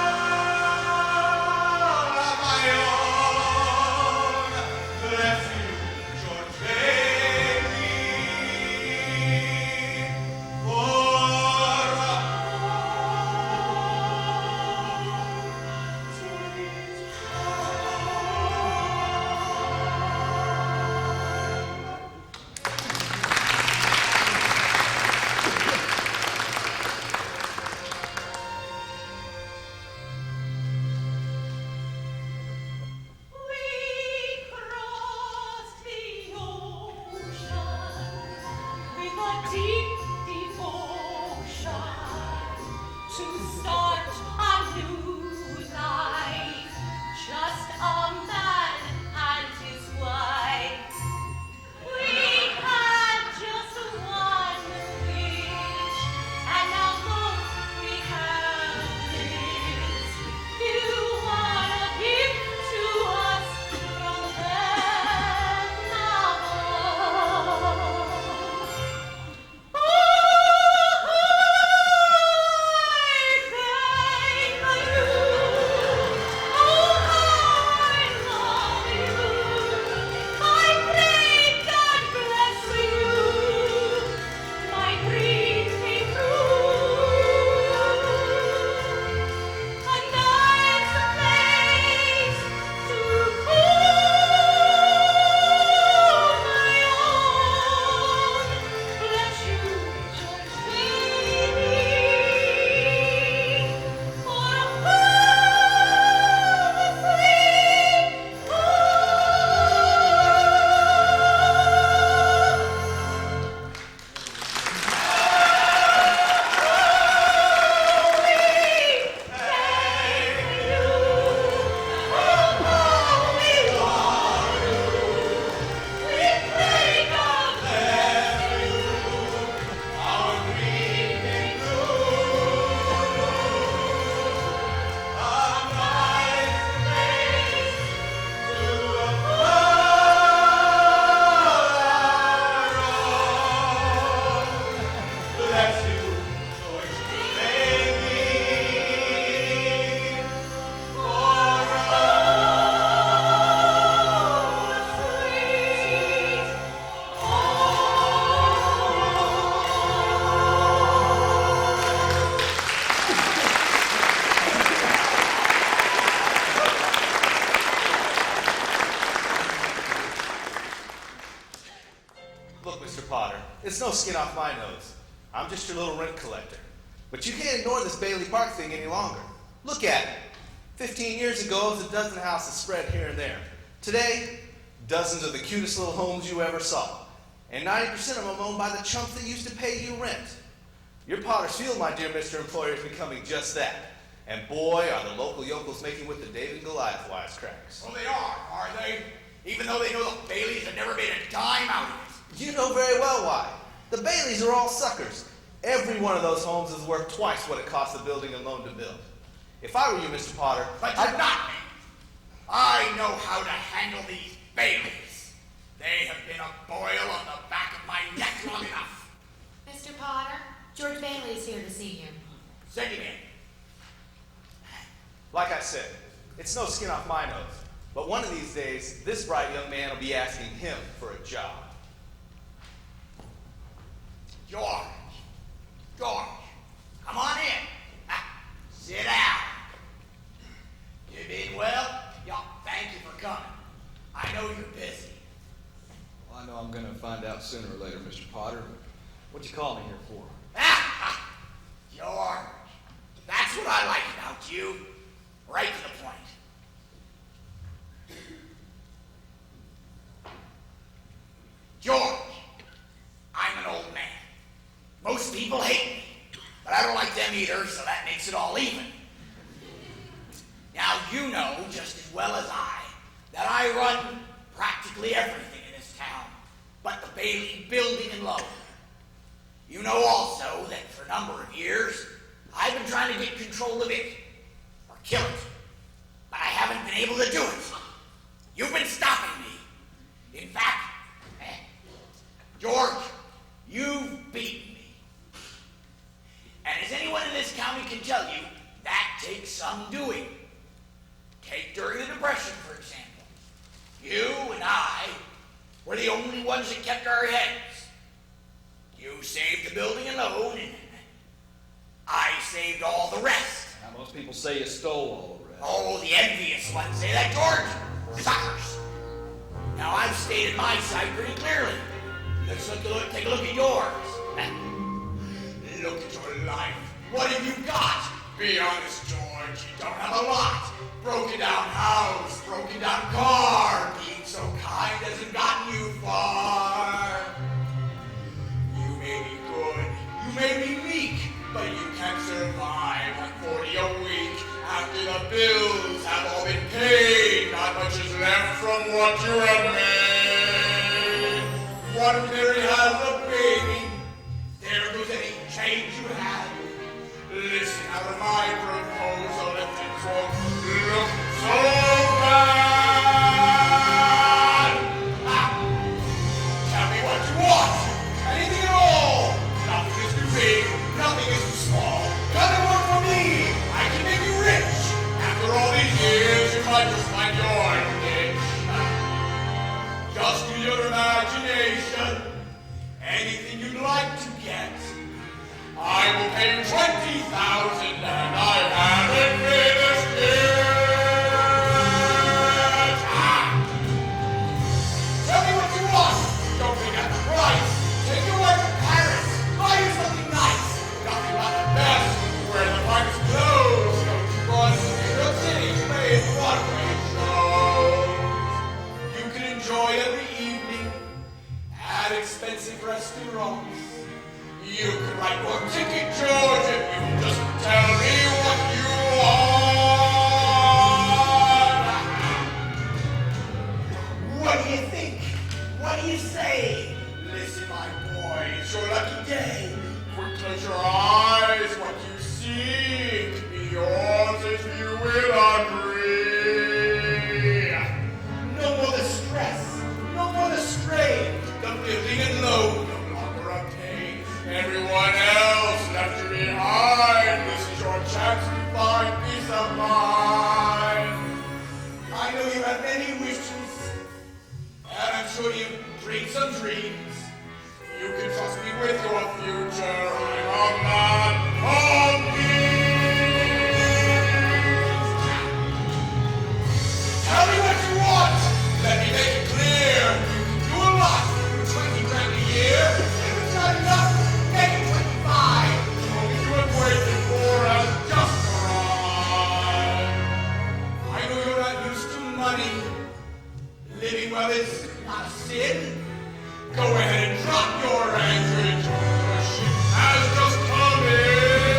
Bailey. It's no skin off my nose. I'm just your little rent collector. But you can't ignore this Bailey Park thing any longer. Look at it. 15 years ago, it was a dozen houses spread here and there. Today, dozens of the cutest little homes you ever saw, and 90% of them owned by the chumps that used to pay you rent. Your Potter's Field, my dear Mr. Employer, is becoming just that. And boy, are the local yokels making with the David and Goliath wisecracks. Well, they are they? Even though they know the Baileys have never made a dime out of it. You know very well why. The Baileys are all suckers. Every one of those homes is worth twice what it cost the building and loan to build. If I were you, Mr. Potter, But you're not me. I know how to handle these Baileys. They have been a boil on the back of my neck long enough. Mr. Potter, George Bailey's here to see you. Send him in. Like I said, it's no skin off my nose. But one of these days, this bright young man will be asking him for a job. George, come on in. Sit down. You been well? Yeah, thank you for coming. I know you're busy. Well, I know I'm gonna find out sooner or later, Mr. Potter. What you call me here for? George, that's what I like about you. Right to the point. George, I'm an old man. Most people hate me, but I don't like them either, so that makes it all even. Now, you know just as well as I that I run practically everything in this town, but the Bailey building and loan. You know also that for a number of years, I've been trying to get control of it, or kill it, but I haven't been able to do it. You've been stopping me. In fact, George, you've beaten me. And as anyone in this county can tell you, that takes some doing. Take during the Depression, for example. You and I were the only ones that kept our heads. You saved the building and loan, and I saved all the rest. Now, most people say you stole all the rest. Oh, the envious ones say that, George. Suckers. Now, I've stated my side pretty clearly. Let's take a look at yours. Look at your life. What have you got? Be honest, George. You don't have a lot. Broken down house, broken down car. Being so kind hasn't gotten you far. You may be good, you may be meek, but you can't survive on 40 a week. After the bills have all been paid, not much is left from what you have made. One Mary has a baby, there goes any change you had. Listen out of my proposal if things won't look so bad. Tell me what you want, anything at all. Nothing is too big, nothing is too small. Come and work for me, I can make you rich. After all these years, you might just find your niche. Just use your imagination. Anything you'd like to get, I will pay you $20,000 and I haven't finished yet. Tell me what you want. Don't pick out the price. Take your wife to Paris. Buy you something nice. Nothing but the best. Wear the finest clothes. Go to run in New York City. Play in Broadway shows. You can enjoy every evening at expensive restaurants. You can write your ticket, George, if you just tell me what you want. What do you think? What do you say? Listen, my boy, it's your lucky day. Quick, close your eyes. What you see can be yours if you will agree. No more the stress, no more the strain. The building and loan no longer obtained. Everyone else left you behind. This is your chance to find peace of mind. I know you have many wishes, and I'm sure you've dreamed some dreams. You can trust me with your future. I'm a man of peace. Tell me what you want. Let me make it clear. You can do a lot for 20 grand a year. If it's not enough, make it 25. Only you have waited for has just arrived. I know you're not used to money, not a sin. Go ahead and drop your anchorage. The ship has just come in.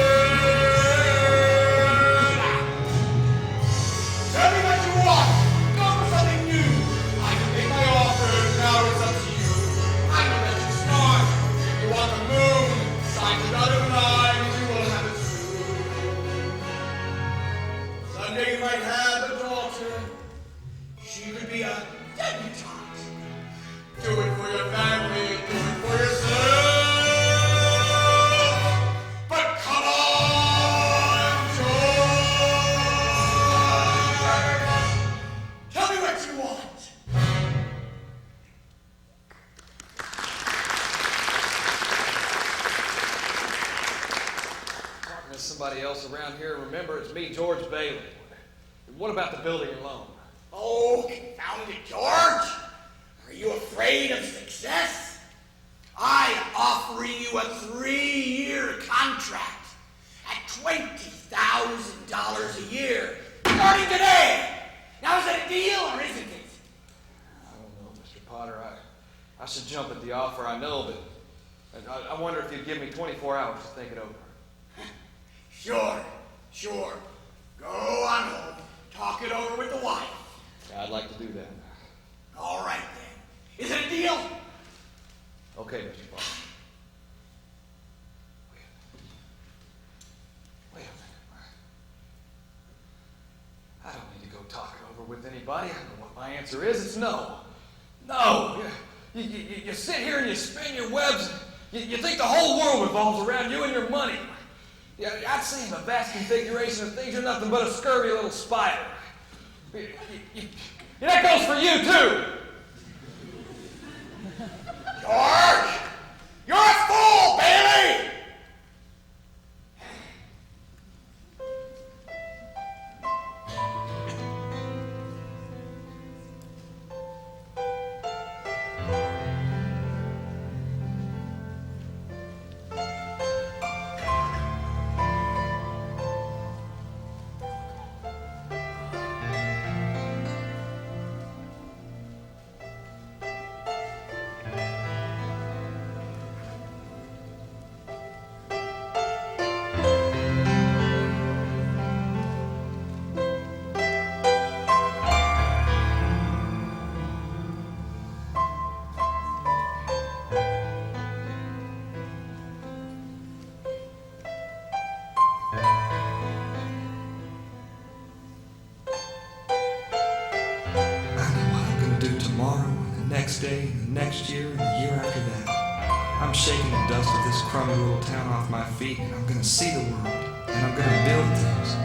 Tell me what you want. Go for something new. I can make my offer. Now it's up to you. I can let you start. If you want the moon, sight without a blind, you will have it soon. Someday you might have a daughter. She could be a debutante. Do it for your family, do it for yourself. But come on, George. Tell me what you want. Talking to somebody else around here, remember it's me, George Bailey. What about the building and loan? Oh, confound it, George. Are you afraid of success? I offer you a 3-year contract at $20,000 a year, starting today. Now, is that a deal or isn't it? I don't know, Mr. Potter. I should jump at the offer, I know, but I wonder if you'd give me 24 hours to think it over. Sure. Go on home. Talk it over with the wife. Yeah, I'd like to do that. All right, then. Is it a deal? Okay, Mr. Potter. Wait a minute. I don't need to go talk it over with anybody. I know what my answer is. It's no. No. You sit here and you spin your webs. You think the whole world revolves around you and your money. Yeah, I'd say in the vast configuration of things, you're nothing but a scurvy little spider. That goes for you, too. George! You're a fool, Bailey! Next day, and the next year, and the year after that. I'm shaking the dust of this crummy little town off my feet, and I'm gonna see the world, and I'm gonna build things.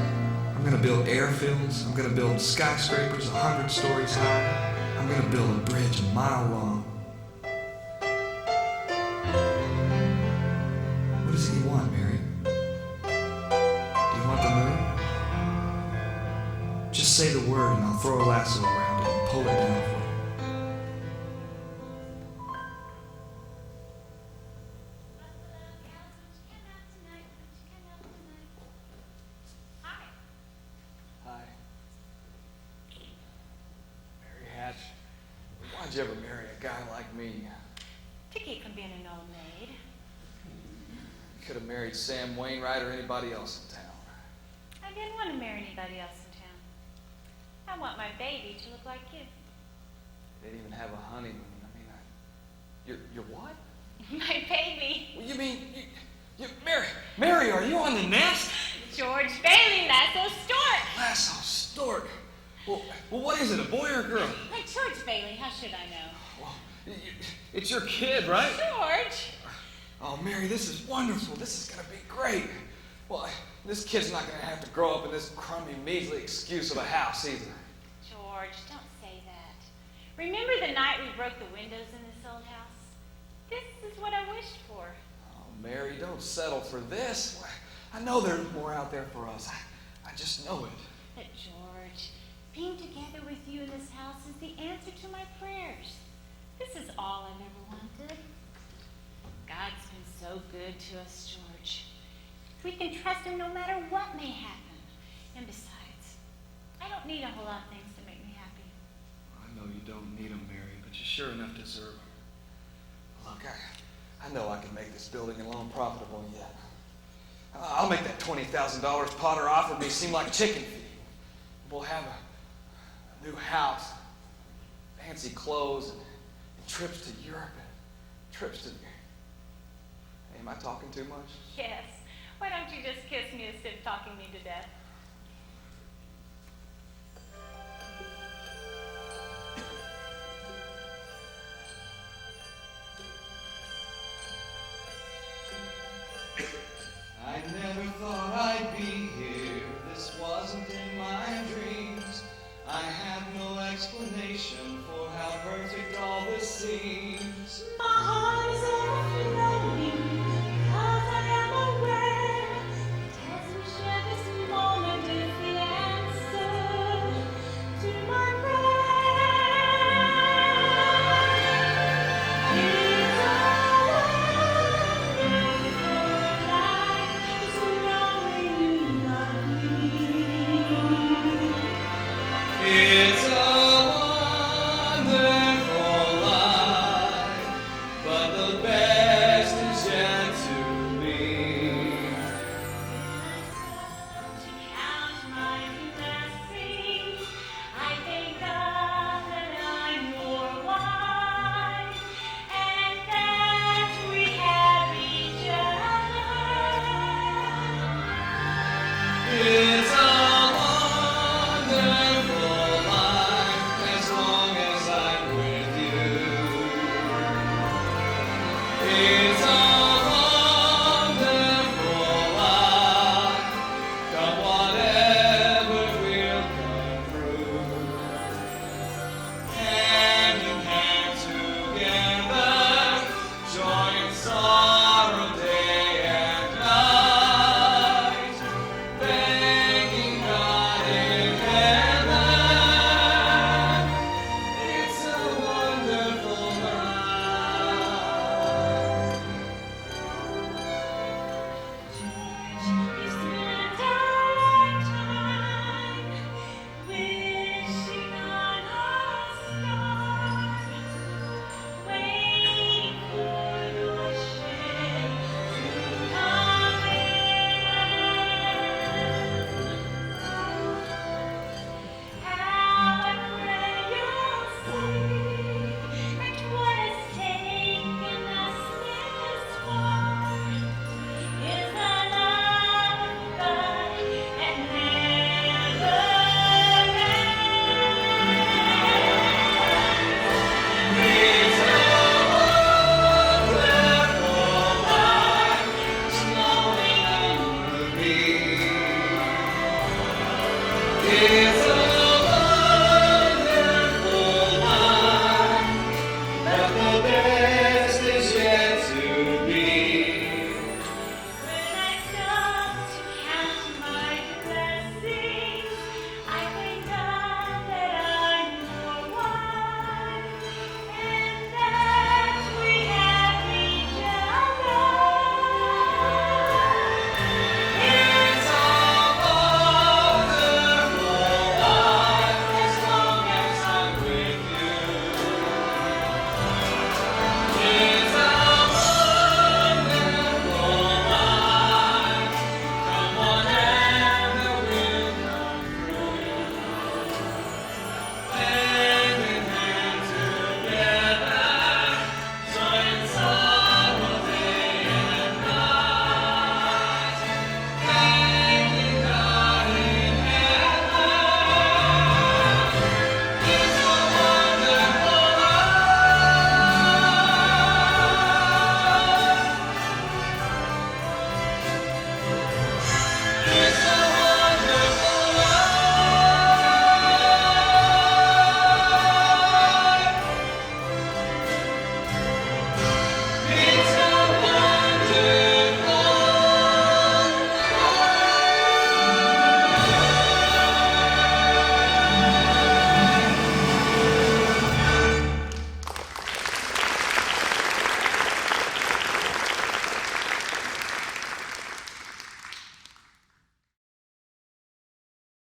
I'm gonna build airfields, I'm gonna build skyscrapers 100 stories high, I'm gonna build a bridge a mile long. What is it you want, Mary? Do you want the moon? Just say the word, and I'll throw a lasso around it and pull it down for you. Why'd you ever marry a guy like me? To keep from being an old maid. You could have married Sam Wainwright or anybody else in town. I didn't want to marry anybody else in town. I want my baby to look like you. They didn't even have a honeymoon. You're what? My baby. Well, you mean, Mary, are you on the nest? George Bailey, Lasso Stork. Lasso Stork. Well, what is it, a boy or a girl? Like George Bailey, how should I know? Well, it's your kid, right? George. Oh, Mary, this is wonderful. This is going to be great. Well, this kid's not going to have to grow up in this crummy, measly excuse of a house either. George, don't say that. Remember the night we broke the windows in this old house? This is what I wished for. Oh, Mary, don't settle for this. I know there's more out there for us. I just know it. But George, being together with you in this house is the answer to my prayers. This is all I've ever wanted. God's been so good to us, George. We can trust him no matter what may happen. And besides, I don't need a whole lot of things to make me happy. I know you don't need them, Mary, but you sure enough deserve them. Look, I know I can make this building and loan profitable yet. I'll make that $20,000 Potter offered me seem like chicken feed. We'll have a new house, fancy clothes, and trips to Europe, and trips to... Hey, am I talking too much? Yes. Why don't you just kiss me instead of talking me to death? I never thought I'd be here. This wasn't in my dreams. I have no explanation for how perfect all this seems.